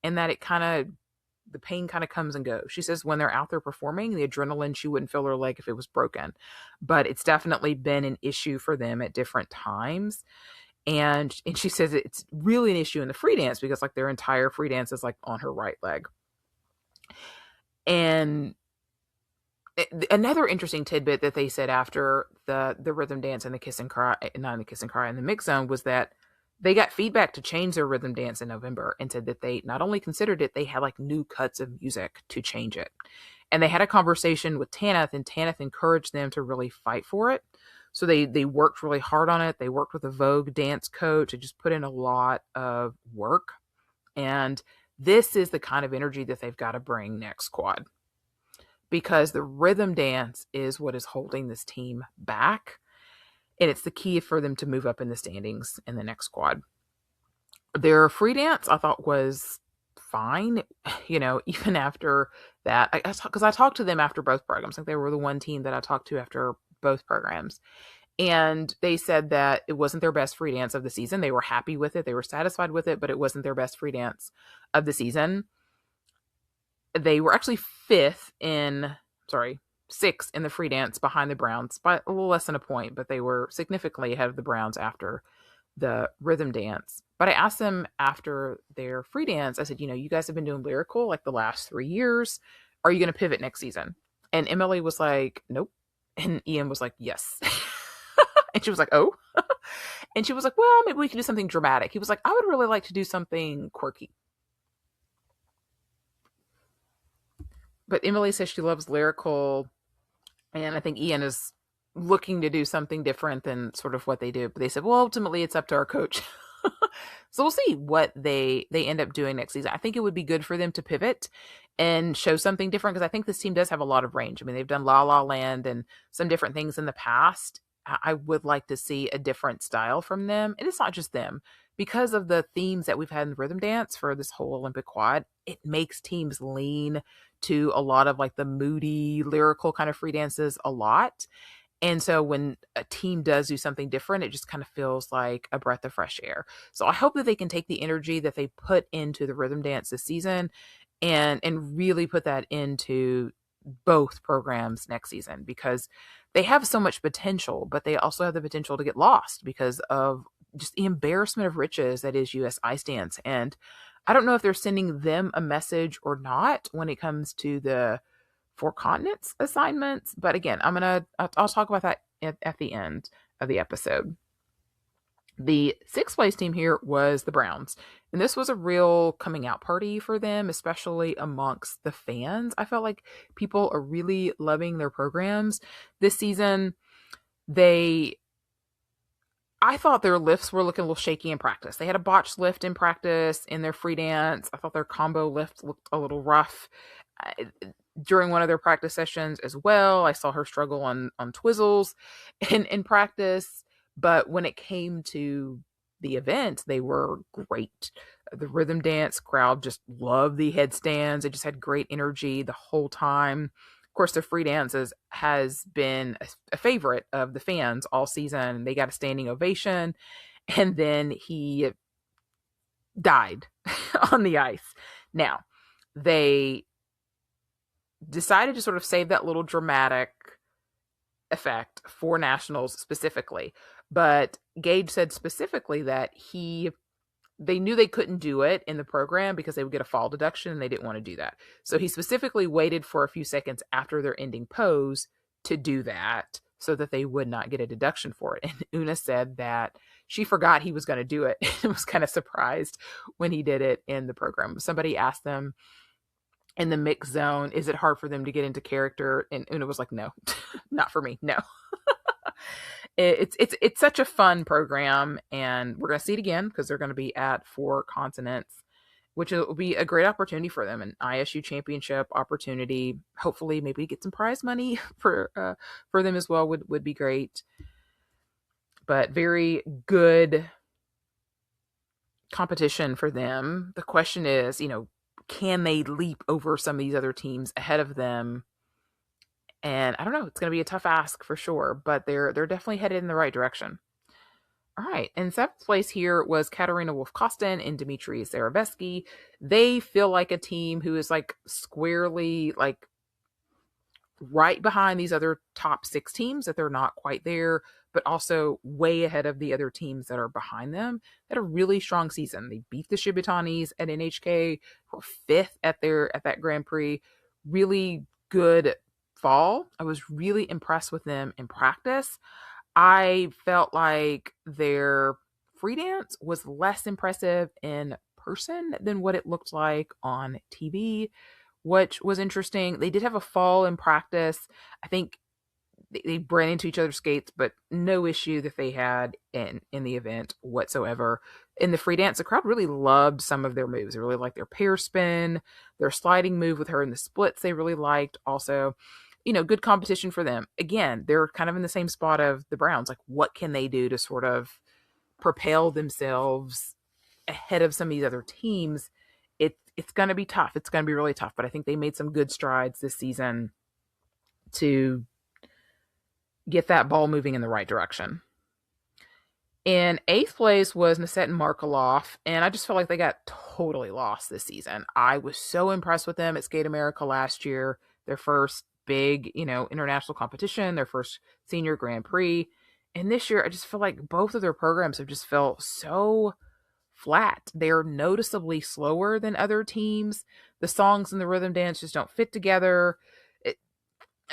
And that the pain kind of comes and goes. She says when they're out there performing, the adrenaline, she wouldn't feel her leg if it was broken. But it's definitely been an issue for them at different times. And she says it's really an issue in the free dance because like their entire free dance is like on her right leg. And another interesting tidbit that they said after the rhythm dance and the kiss and cry, not the kiss and cry, and the mix zone was that they got feedback to change their rhythm dance in November and said that they not only considered it, they had like new cuts of music to change it. And they had a conversation with Tanith, and Tanith encouraged them to really fight for it. So they worked really hard on it. They worked with a Vogue dance coach to just put in a lot of work. And this is the kind of energy that they've got to bring next quad, because the rhythm dance is what is holding this team back. And it's the key for them to move up in the standings in the next quad. Their free dance, I thought, was fine, even after that. Because I talked to them after both programs. Like they were the one team that I talked to after both programs. And they said that it wasn't their best free dance of the season. They were happy with it. They were satisfied with it, but it wasn't their best free dance of the season. They were actually sixth in the free dance behind the Browns by a little less than a point, but they were significantly ahead of the Browns after the rhythm dance. But I asked them after their free dance, I said, you guys have been doing lyrical like the last 3 years. Are you going to pivot next season? And Emily was like, nope. And Ian was like, yes. And she was like, oh. And she was like, well, maybe we can do something dramatic. He was like, I would really like to do something quirky. But Emily says she loves lyrical, and I think Ian is looking to do something different than sort of what they do. But they said, well, ultimately it's up to our coach. So we'll see what they end up doing next season. I think it would be good for them to pivot and show something different, because I think this team does have a lot of range. I mean, they've done La La Land and some different things in the past. I would like to see a different style from them. And it's not just them. Because of the themes that we've had in the rhythm dance for this whole Olympic quad, it makes teams lean to a lot of like the moody, lyrical kind of free dances a lot. And so when a team does do something different, it just kind of feels like a breath of fresh air. So I hope that they can take the energy that they put into the rhythm dance this season and really put that into both programs next season, because they have so much potential, but they also have the potential to get lost because of just the embarrassment of riches that is US ice dance. And I don't know if they're sending them a message or not when it comes to the Four Continents assignments. But again, I'll talk about that at the end of the episode. The sixth place team here was the Browns. And this was a real coming out party for them, especially amongst the fans. I felt like people are really loving their programs this season. I thought their lifts were looking a little shaky in practice. They had a botched lift in practice in their free dance. I thought their combo lift looked a little rough during one of their practice sessions as well. I saw her struggle on twizzles in practice. But when it came to the event, they were great. The rhythm dance crowd just loved the headstands. It just had great energy the whole time. Of course, the free dances has been a favorite of the fans all season. They got a standing ovation, and then he died on the ice. Now, they decided to sort of save that little dramatic effect for nationals specifically, but Gage said specifically that they knew they couldn't do it in the program because they would get a fall deduction, and they didn't want to do that. So he specifically waited for a few seconds after their ending pose to do that so that they would not get a deduction for it. And Una said that she forgot he was going to do it and was kind of surprised when he did it in the program. Somebody asked them in the mix zone, is it hard for them to get into character? And Una was like, no, not for me. No. It's such a fun program, and we're going to see it again because they're going to be at 4 continents, which will be a great opportunity for them, an ISU championship opportunity. Hopefully maybe get some prize money for them as well would be great. But very good competition for them. The question is, can they leap over some of these other teams ahead of them? And I don't know, it's going to be a tough ask for sure, but they're definitely headed in the right direction. All right, and 7th place here was Katarina Wolf-Kostin and Dmitry Zarabesky. They feel like a team who is like squarely like right behind these other top 6 teams, that they're not quite there, but also way ahead of the other teams that are behind them. They had a really strong season. They beat the Shibutanis at NHK, were 5th at that Grand Prix. Really good fall. I was really impressed with them in practice. I felt like their free dance was less impressive in person than what it looked like on TV, which was interesting. They did have a fall in practice. I think they ran into each other's skates, but no issue that they had in the event whatsoever. In the free dance, the crowd really loved some of their moves. They really liked their pair spin, their sliding move with her in the splits they really liked. Also, good competition for them. Again, they're kind of in the same spot of the Browns. Like, what can they do to sort of propel themselves ahead of some of these other teams? It's going to be tough. It's going to be really tough. But I think they made some good strides this season to get that ball moving in the right direction. In 8th place was Nasset and Markelov, and I just felt like they got totally lost this season. I was so impressed with them at Skate America last year, their first big, international competition, their first senior Grand Prix. And this year, I just feel like both of their programs have just felt so flat. They're noticeably slower than other teams. The songs and the rhythm dance just don't fit together.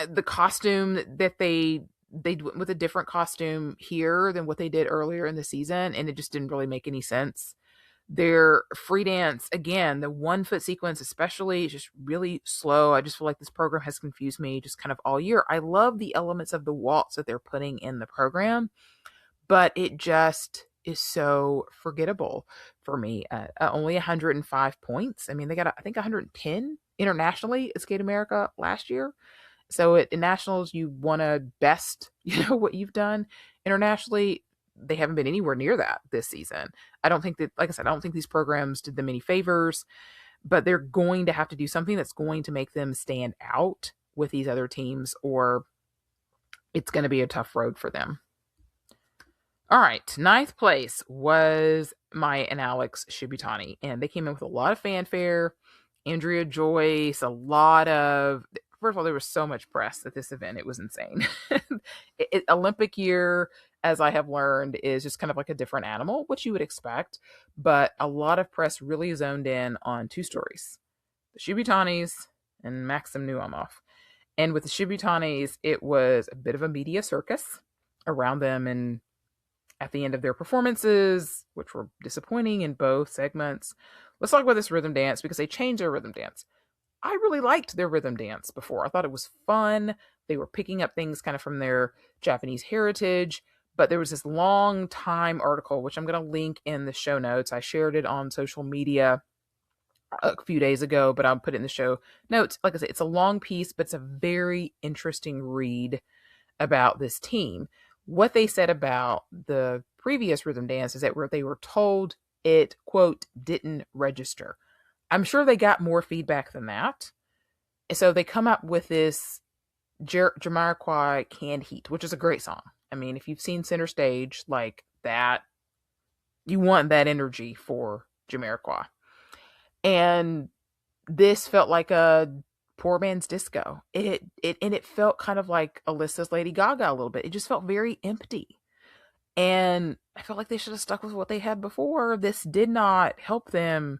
The costume that they went with a different costume here than what they did earlier in the season, and it just didn't really make any sense. Their free dance, again, the 1-foot sequence especially, is just really slow. I just feel like this program has confused me just kind of all year. I love the elements of the waltz that they're putting in the program, but it just is so forgettable for me. Only 105 points. I mean, they got, I think, 110 internationally at Skate America last year. So at nationals, you want to best, what you've done. Internationally, they haven't been anywhere near that this season. I don't think that, like I said, I don't think these programs did them any favors, but they're going to have to do something that's going to make them stand out with these other teams, or it's going to be a tough road for them. All right, 9th place was Maya and Alex Shibutani, and they came in with a lot of fanfare. Andrea Joyce, first of all, there was so much press at this event. It was insane. Olympic year, as I have learned, is just kind of like a different animal, which you would expect. But a lot of press really zoned in on 2 stories, the Shibutanis and Maxim Nuomov. And with the Shibutanis, it was a bit of a media circus around them and at the end of their performances, which were disappointing in both segments. Let's talk about this rhythm dance, because they changed their rhythm dance. I really liked their rhythm dance before. I thought it was fun. They were picking up things kind of from their Japanese heritage, but there was this long time article, which I'm going to link in the show notes. I shared it on social media a few days ago, but I'll put it in the show notes. Like I said, it's a long piece, but it's a very interesting read about this team. what they said about the previous rhythm dance is that they were told it, quote, didn't register. I'm sure they got more feedback than that. So they come up with this Jamiroquai Canned Heat, which is a great song. I mean, if you've seen Center Stage, like that, you want that energy for Jamiroquai. And this felt like a poor man's disco. It felt kind of like Alyssa's Lady Gaga a little bit. It just felt very empty. And I felt like they should have stuck with what they had before. This did not help them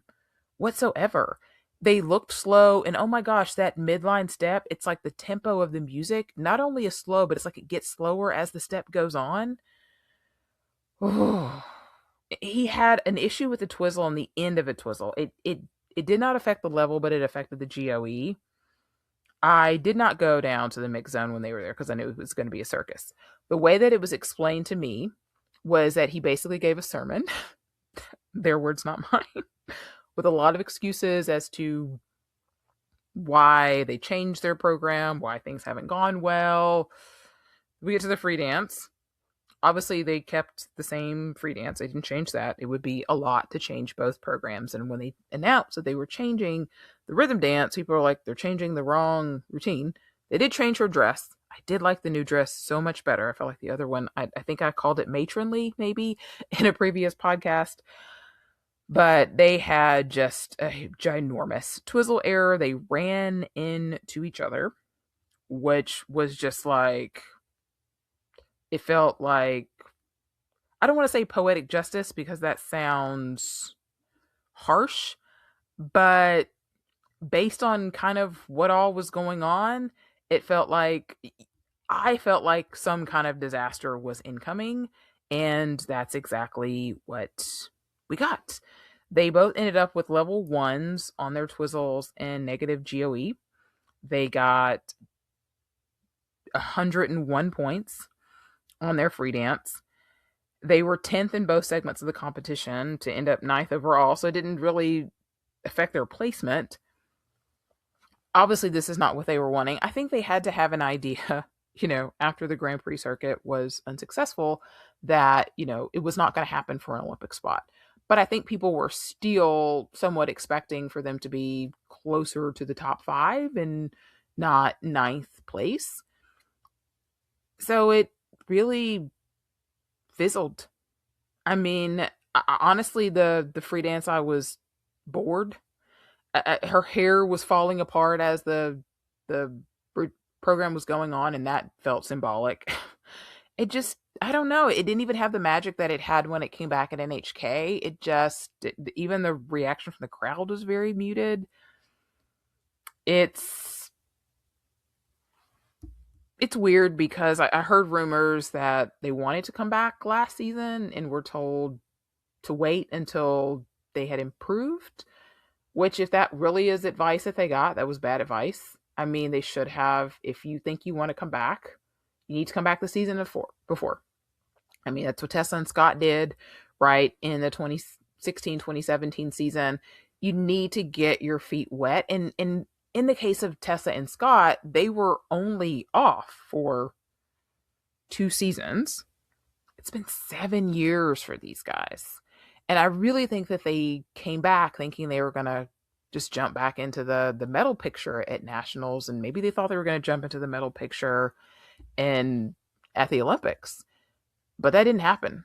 whatsoever. They looked slow, and oh my gosh, that midline step, it's like the tempo of the music not only is slow, but it's like it gets slower as the step goes on. He had an issue with the twizzle on the end of a twizzle. It did not affect the level, but it affected the GOE. I did not go down to the mix zone when they were there because I knew it was going to be a circus. The way that it was explained to me was that he basically gave a sermon, their words, not mine, with a lot of excuses as to why they changed their program, why things haven't gone well. We get to the free dance. Obviously, they kept the same free dance. They didn't change that. It would be a lot to change both programs. And when they announced that they were changing the rhythm dance, people were like, they're changing the wrong routine. They did change her dress. I did like the new dress so much better. I felt like the other one, I think I called it matronly, maybe, in a previous podcast. But they had just a ginormous twizzle error. They ran into each other, which was just like, it felt like, I don't want to say poetic justice because that sounds harsh, but based on kind of what all was going on, I felt like some kind of disaster was incoming, and that's exactly what we got. They both ended up with level ones on their twizzles and negative GOE. They got 101 points on their free dance. They were 10th in both segments of the competition to end up 9th overall, so it didn't really affect their placement. Obviously, this is not what they were wanting. I think they had to have an idea, after the Grand Prix circuit was unsuccessful, that, it was not going to happen for an Olympic spot. But I think people were still somewhat expecting for them to be closer to the top 5 and not 9th place. So it really fizzled. I mean, honestly, the free dance, I was bored. Her hair was falling apart as the program was going on, and that felt symbolic. It just, I don't know. It didn't even have the magic that it had when it came back at NHK. Even the reaction from the crowd was very muted. It's weird because I heard rumors that they wanted to come back last season and were told to wait until they had improved, which, if that really is advice that they got, that was bad advice. I mean, they should have, if you think you want to come back, you need to come back the season before. I mean, that's what Tessa and Scott did, right, in the 2016-2017 season. You need to get your feet wet. And in the case of Tessa and Scott, they were only off for 2 seasons. It's been 7 years for these guys. And I really think that they came back thinking they were going to just jump back into the medal picture at nationals. And maybe they thought they were going to jump into the medal picture at the Olympics. But that didn't happen.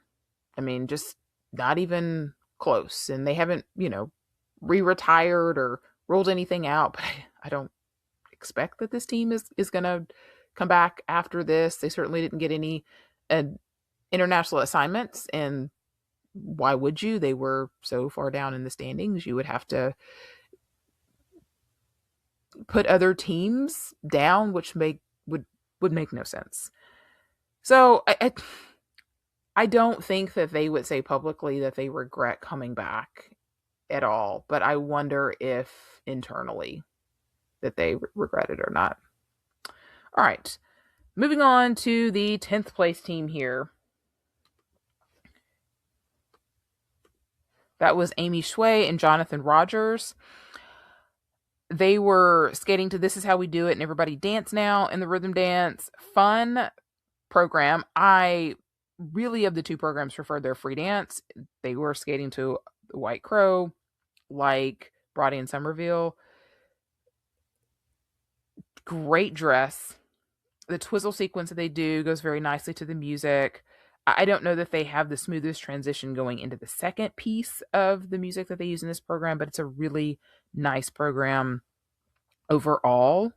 I mean, just not even close. And they haven't, re-retired or rolled anything out. But I don't expect that this team is going to come back after this. They certainly didn't get any international assignments. And why would you? They were so far down in the standings. You would have to put other teams down, which would make no sense. So I don't think that they would say publicly that they regret coming back at all, but I wonder if internally that they regret it or not. All right, moving on to the 10th place team here. That was Amy Shui and Jonathan Rogers. They were skating to This Is How We Do It and Everybody Dance Now in the rhythm dance. Fun, program. I really, of the two programs, preferred their free dance. They were skating to the White Crow, like Brady and Somerville. Great dress. The twizzle sequence that they do goes very nicely to the music. I don't know that they have the smoothest transition going into the second piece of the music that they use in this program, but it's a really nice program overall.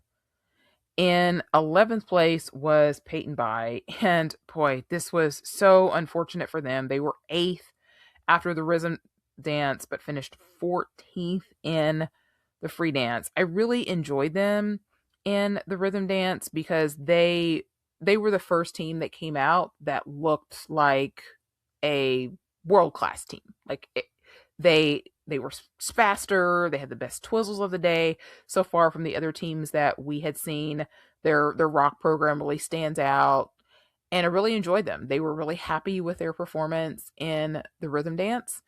In 11th place was Peyton By, and boy, this was so unfortunate for them. They were 8th after the rhythm dance, but finished 14th in the free dance. I really enjoyed them in the rhythm dance because they were the first team that came out that looked like a world-class team. Like they were faster, they had the best twizzles of the day so far from the other teams that we had seen. Their rock program really stands out, and I really enjoyed them. They were really happy with their performance in the rhythm dance,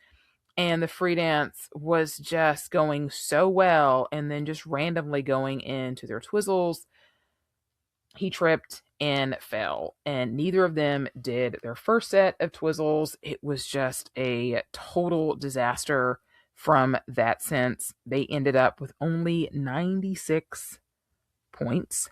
and the free dance was just going so well, and then just randomly going into their twizzles, he tripped and fell, and neither of them did their first set of twizzles. It was just a total disaster from that sense. They ended up with only 96 points.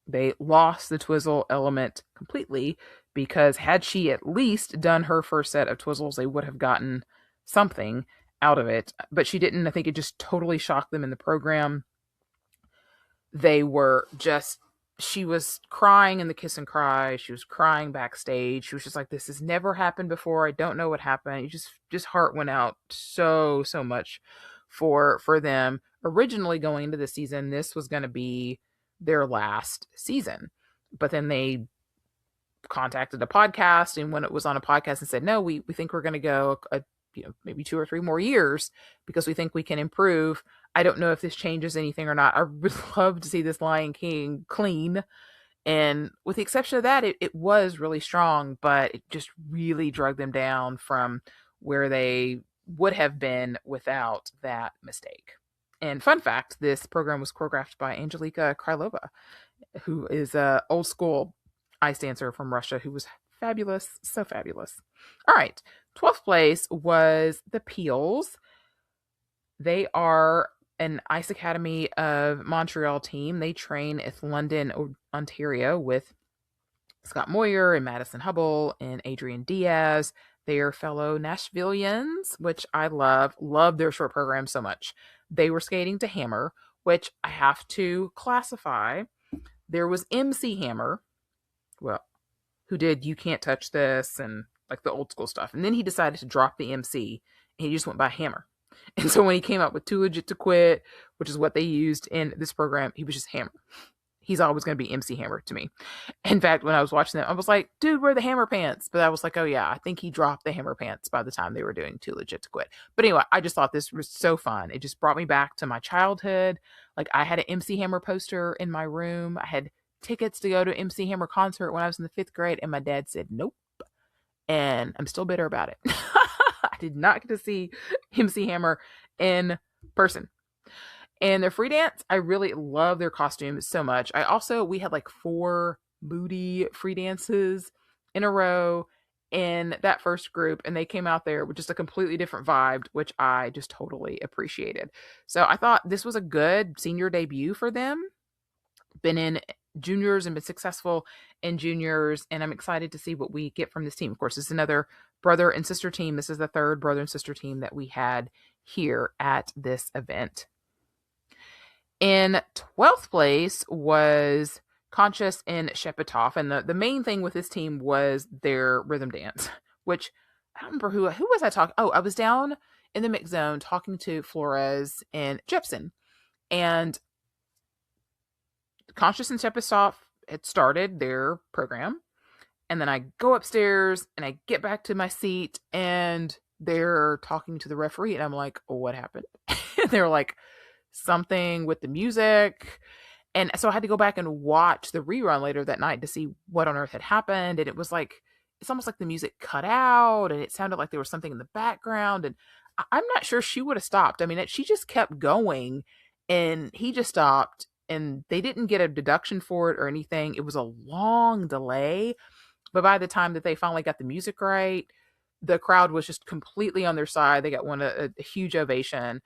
They lost the twizzle element completely, because had she at least done her first set of twizzles, they would have gotten something out of it. But she didn't. I think it just totally shocked them in the program. They were just, she was crying in the kiss and cry. She was crying backstage. She was just like, this has never happened before. I don't know what happened. You just heart went out so much for them. Originally going into the season, this was going to be their last season, but then they contacted a podcast, and when it was on a podcast, and said, no, we think we're going to go maybe 2 or 3 more years because we think we can improve. I don't know if this changes anything or not. I would love to see this Lion King clean, and with the exception of that, it was really strong, but it just really drug them down from where they would have been without that mistake. And fun fact, this program was choreographed by Angelika Krylova, who is a old school ice dancer from Russia who was fabulous, so fabulous. All right, 12th place was the Peels. They are an Ice Academy of Montreal team. They train at London, Ontario with Scott Moyer and Madison Hubble and Adrian Diaz. They are fellow Nashvillians, which I love their short program so much. They were skating to Hammer, which I have to classify. There was MC Hammer, well, who did You Can't Touch This and like the old school stuff. And then he decided to drop the MC, and he just went by Hammer. And so when he came up with Too Legit to Quit, which is what they used in this program, he was just Hammer. He's always going to be MC Hammer to me. In fact, when I was watching them, I was like, dude, wear the Hammer pants. But I was like, oh yeah, I think he dropped the Hammer pants by the time they were doing Too Legit to Quit. But anyway, I just thought this was so fun. It just brought me back to my childhood. Like, I had an MC Hammer poster in my room. I had tickets to go to an MC Hammer concert when I was in the 5th grade, and my dad said nope. And I'm still bitter about it. I did not get to see MC Hammer in person. And their free dance, I really love their costumes so much. We had like 4 moody free dances in a row in that first group, and they came out there with just a completely different vibe, which I just totally appreciated. So I thought this was a good senior debut for them. Been in juniors and been successful in juniors, and I'm excited to see what we get from this team. Of course, it's another brother and sister team. This is the 3rd brother and sister team that we had here at this event. In 12th place was Conscious and Shepetov, and the main thing with this team was their rhythm dance, which I don't remember who was I talking. Oh, I was down in the mix zone talking to Flores and Jepson, and Conscious and Shepetov had started their program, and then I go upstairs and I get back to my seat, and they're talking to the referee, and I'm like, oh, what happened? And they're like, something with the music. And so I had to go back and watch the rerun later that night to see what on earth had happened. And it was like, it's almost like the music cut out, and it sounded like there was something in the background. And I'm not sure she would have stopped. I mean, she just kept going, and he just stopped. and they didn't get a deduction for it or anything. It was a long delay, but by the time that they finally got the music right, the crowd was just completely on their side. They got a huge ovation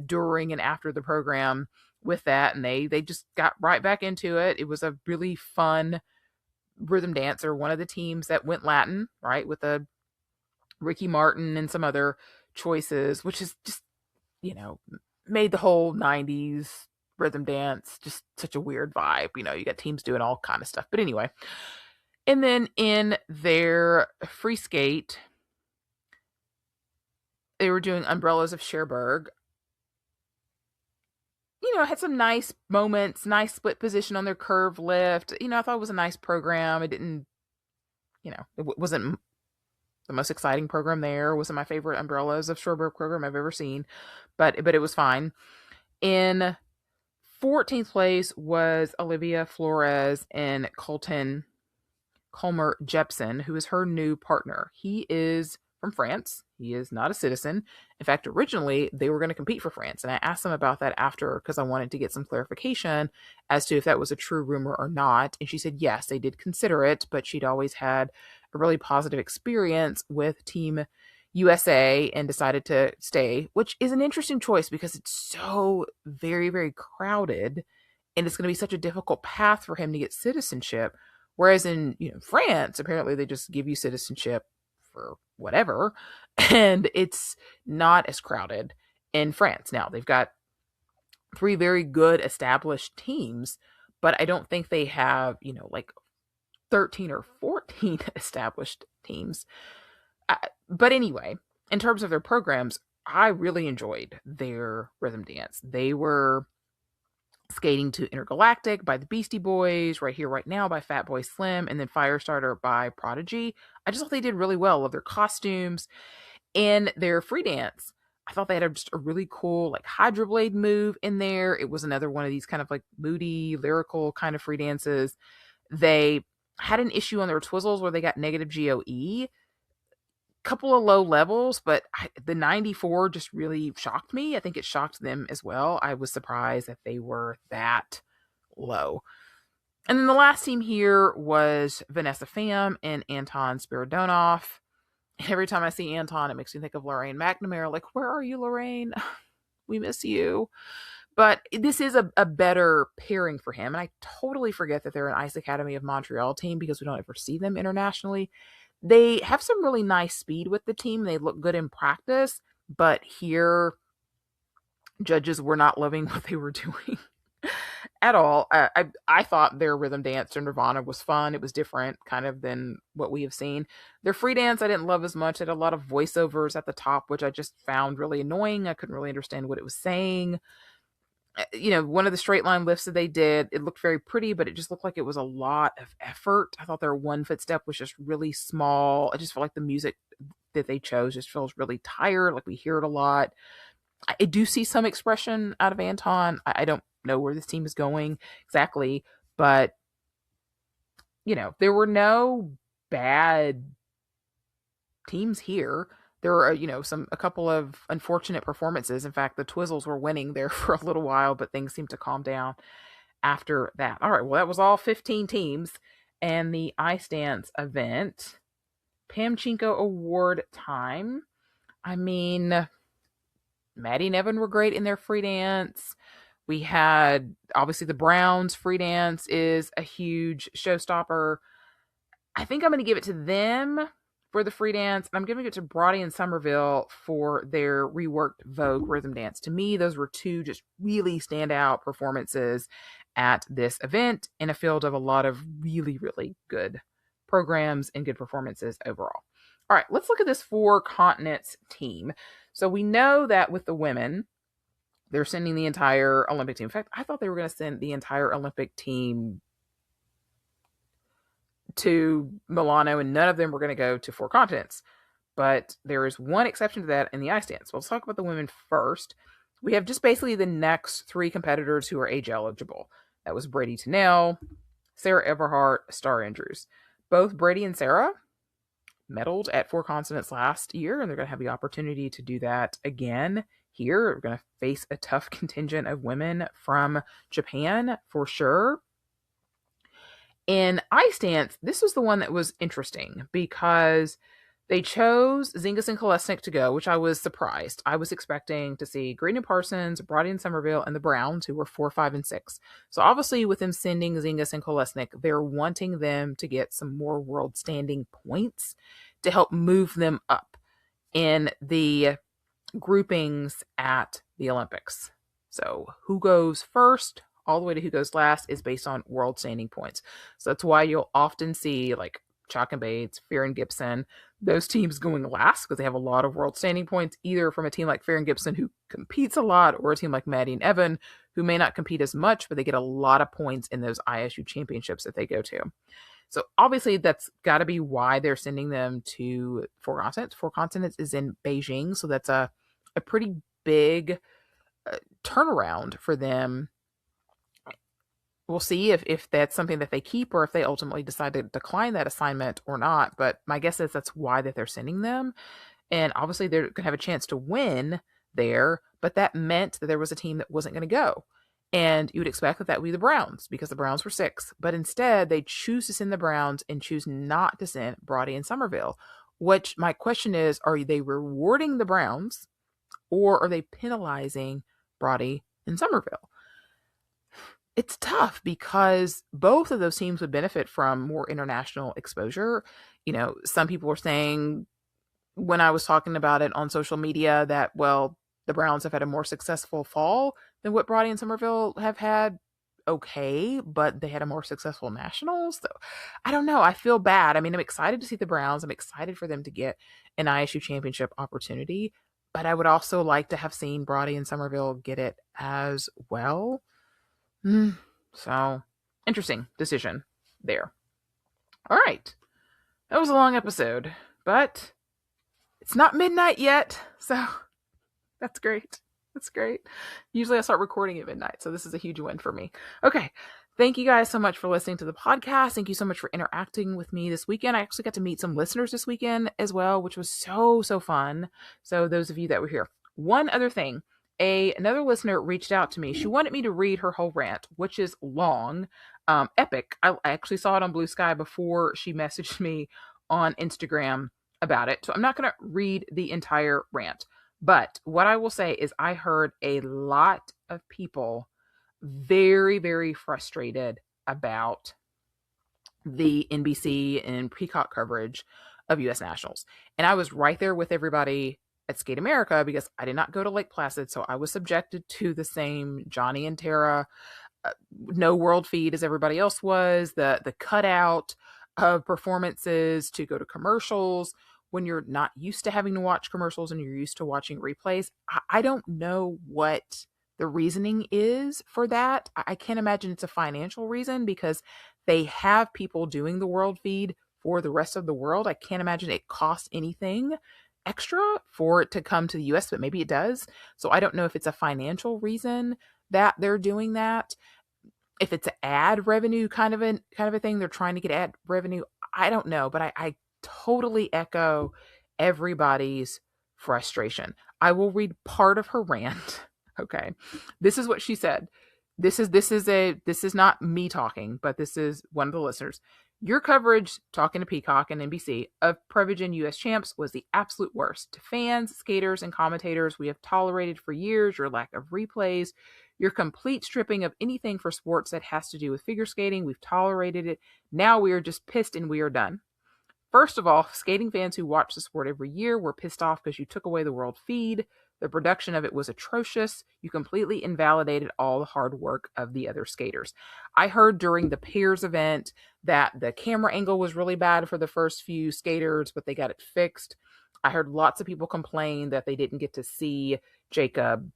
during and after the program with that, and they just got right back into it. It was a really fun rhythm dancer, one of the teams that went Latin, right, with a Ricky Martin and some other choices, which is just, made the whole 90s rhythm dance just such a weird vibe. You got teams doing all kind of stuff. But anyway, and then in their free skate, they were doing Umbrellas of Cherbourg. Had some nice moments, nice split position on their curve lift. I thought it was a nice program. It didn't, it wasn't the most exciting program there. It wasn't my favorite Umbrellas of Cherbourg program I've ever seen, but it was fine. In 14th place was Olivia Flores and Colmer Jepsen, who is her new partner. He is from France. He is not a citizen. In fact, originally they were going to compete for France, and I asked them about that after because I wanted to get some clarification as to if that was a true rumor or not. And she said yes, they did consider it, but she'd always had a really positive experience with Team USA and decided to stay, which is an interesting choice because it's so very, very crowded, and it's going to be such a difficult path for him to get citizenship. Whereas in France, apparently they just give you citizenship for whatever, and it's not as crowded in France. Now, they've got 3 very good established teams, but I don't think they have, like 13 or 14 established teams. But anyway, in terms of their programs, I really enjoyed their rhythm dance. They were skating to Intergalactic by the Beastie Boys, Right Here, Right Now by Fatboy Slim, and then Firestarter by Prodigy. I just thought they did really well. Love their costumes and their free dance. I thought they had just a really cool like hydroblade move in there. It was another one of these kind of like moody, lyrical kind of free dances. They had an issue on their twizzles where they got negative GOE. Couple of low levels, but the 94 just really shocked me. I think it shocked them as well. I was surprised that they were that low. And then the last team here was Vanessa Pham and Anton Spiridonov. Every time I see Anton, it makes me think of Lorraine McNamara. Like, where are you, Lorraine? We miss you. But this is a better pairing for him. And I totally forget that they're an Ice Academy of Montreal team because we don't ever see them internationally. They have some really nice speed with the team. They look good in practice, but here judges were not loving what they were doing at all. I thought their rhythm dance to Nirvana was fun. It was different kind of than what we have seen. Their free dance I didn't love as much. It had a lot of voiceovers at the top, which I just found really annoying. I couldn't really understand what it was saying. One of the straight line lifts that they did, it looked very pretty, but it just looked like it was a lot of effort. I thought their one foot step was just really small. I just felt like the music that they chose just feels really tired. Like we hear it a lot. I do see some expression out of Anton. I don't know where this team is going exactly, but there were no bad teams here. There were, a couple of unfortunate performances. In fact, the Twizzles were winning there for a little while, but things seemed to calm down after that. All right, well, that was all 15 teams and the ice dance event. Pamchenko Award time. I mean, Maddie and Evan were great in their free dance. We had, obviously, the Browns free dance is a huge showstopper. I think I'm going to give it to them for the free dance. I'm giving it to Brody and Somerville for their reworked Vogue rhythm dance. To me, those were 2 just really standout performances at this event in a field of a lot of really, really good programs and good performances overall. All right, let's look at this 4 continents team. So we know that with the women, they're sending the entire Olympic team. In fact, I thought they were going to send the entire Olympic team to Milano, and none of them were going to go to 4 continents. But there is one exception to that in the ice dance. So let's talk about the women first. We have just basically the next 3 competitors who are age eligible. That was Brady Tennell, Sarah Everhart, Star Andrews. Both Brady and Sarah medaled at 4 continents last year, and they're going to have the opportunity to do that again here. We're going to face a tough contingent of women from Japan for sure. In ice dance, this was the one that was interesting because they chose Zingis and Kolesnik to go, which I was surprised. I was expecting to see Green and Parsons, Brady and Somerville, and the Browns, who were 4, 5, and 6. So obviously, with them sending Zingis and Kolesnik, they're wanting them to get some more world standing points to help move them up in the groupings at the Olympics. So who goes first all the way to who goes last is based on world standing points. So that's why you'll often see like Chalk and Bates, Fear and Gibson, those teams going last because they have a lot of world standing points, either from a team like Fear and Gibson who competes a lot, or a team like Maddie and Evan who may not compete as much, but they get a lot of points in those ISU championships that they go to. So obviously that's got to be why they're sending them to Four Continents. Four Continents is in Beijing, so that's a pretty big turnaround for them. We'll see if that's something that they keep or if they ultimately decide to decline that assignment or not. But my guess is that's why that they're sending them. And obviously they're going to have a chance to win there, but that meant that there was a team that wasn't going to go. And you would expect that would be the Browns because the Browns were 6. But instead, they choose to send the Browns and choose not to send Brady and Somerville, which my question is, are they rewarding the Browns or are they penalizing Brady and Somerville? It's tough because both of those teams would benefit from more international exposure. You know, some people were saying when I was talking about it on social media that, well, the Browns have had a more successful fall than what Brady and Somerville have had. Okay, but they had a more successful nationals. So I don't know. I feel bad. I mean, I'm excited to see the Browns. I'm excited for them to get an ISU championship opportunity, but I would also like to have seen Brady and Somerville get it as well. So, interesting decision there. All right. That was a long episode, but it's not midnight yet, so that's great. That's great. Usually I start recording at midnight, so this is a huge win for me. Okay. Thank you guys so much for listening to the podcast. Thank you so much for interacting with me this weekend. I actually got to meet some listeners this weekend as well, which was so fun. So those of you that were here. One other thing. Another listener reached out to me. She wanted me to read her whole rant, which is long, epic. I actually saw it on Blue Sky before she messaged me on Instagram about it. So I'm not going to read the entire rant. But what I will say is I heard a lot of people very frustrated about the NBC and Peacock coverage of U.S. Nationals. And I was right there with everybody at Skate America because I did not go to Lake Placid, so I was subjected to the same Johnny and Tara no world feed as everybody else was, the cutout of performances to go to commercials when you're not used to having to watch commercials and you're used to watching replays. I don't know what the reasoning is for that. I can't imagine it's a financial reason because they have people doing the world feed for the rest of the world. I can't imagine it costs anything extra for it to come to the US, but maybe it does. So I don't know if it's a financial reason that they're doing that. If it's an ad revenue kind of a thing, they're trying to get ad revenue. I don't know, but I totally echo everybody's frustration. I will read part of her rant. Okay. This is what she said. This is not me talking, but this is one of the listeners. Your coverage, talking to Peacock and NBC, of Prevagen US Champs was the absolute worst. To fans, skaters, and commentators, we have tolerated for years your lack of replays, your complete stripping of anything for sports that has to do with figure skating. We've tolerated it. Now we are just pissed and we are done. First of all, skating fans who watch the sport every year were pissed off because you took away the world feed. The production of it was atrocious. You completely invalidated all the hard work of the other skaters. I heard during the Piers event that the camera angle was really bad for the first few skaters, but they got it fixed. I heard lots of people complain that they didn't get to see Jacob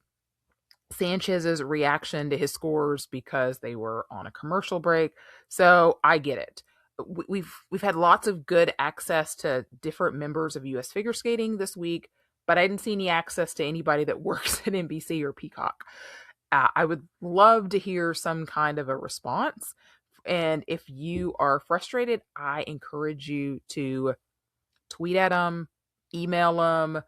Sanchez's reaction to his scores because they were on a commercial break. So I get it. We've had lots of good access to different members of U.S. figure skating this week, but I didn't see any access to anybody that works at NBC or Peacock. I would love to hear some kind of a response. And if you are frustrated, I encourage you to tweet at them, email them,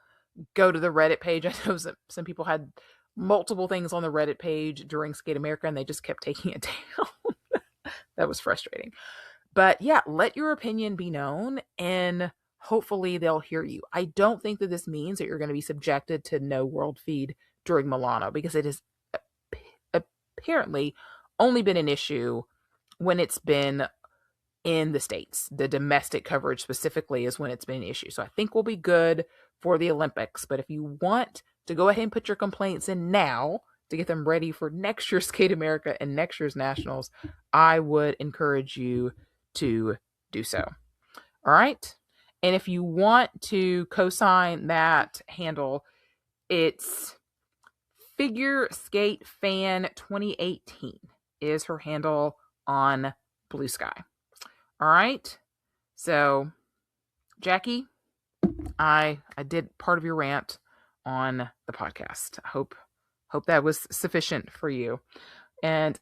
go to the Reddit page. I know some people had multiple things on the Reddit page during Skate America and they just kept taking it down. That was frustrating. But yeah, let your opinion be known and hopefully they'll hear you. I don't think that this means that you're going to be subjected to no world feed during Milano, because it has apparently only been an issue when it's been in the States. The domestic coverage specifically is when it's been an issue. So I think we'll be good for the Olympics. But if you want to go ahead and put your complaints in now to get them ready for next year's Skate America and next year's Nationals, I would encourage you to do so. All right. And if you want to co-sign that handle, it's Figure Skate Fan 2018 is her handle on Blue Sky. All right. So, Jackie, I did part of your rant on the podcast. I hope that was sufficient for you. And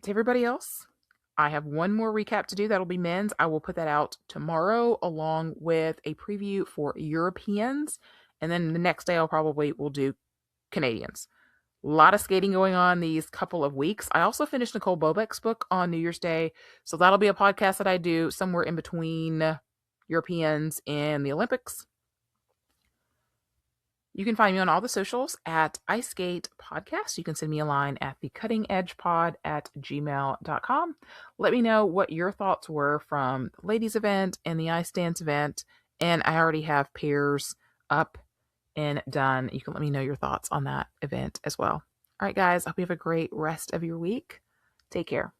to everybody else, I have one more recap to do. That'll be men's. I will put that out tomorrow along with a preview for Europeans. And then the next day will do Canadians. A lot of skating going on these couple of weeks. I also finished Nicole Bobek's book on New Year's Day. So that'll be a podcast that I do somewhere in between Europeans and the Olympics. You can find me on all the socials at Ice Skate Podcast. You can send me a line at thecuttingedgepod@gmail.com. Let me know what your thoughts were from the ladies event and the ice dance event. And I already have pairs up and done. You can let me know your thoughts on that event as well. All right, guys, I hope you have a great rest of your week. Take care.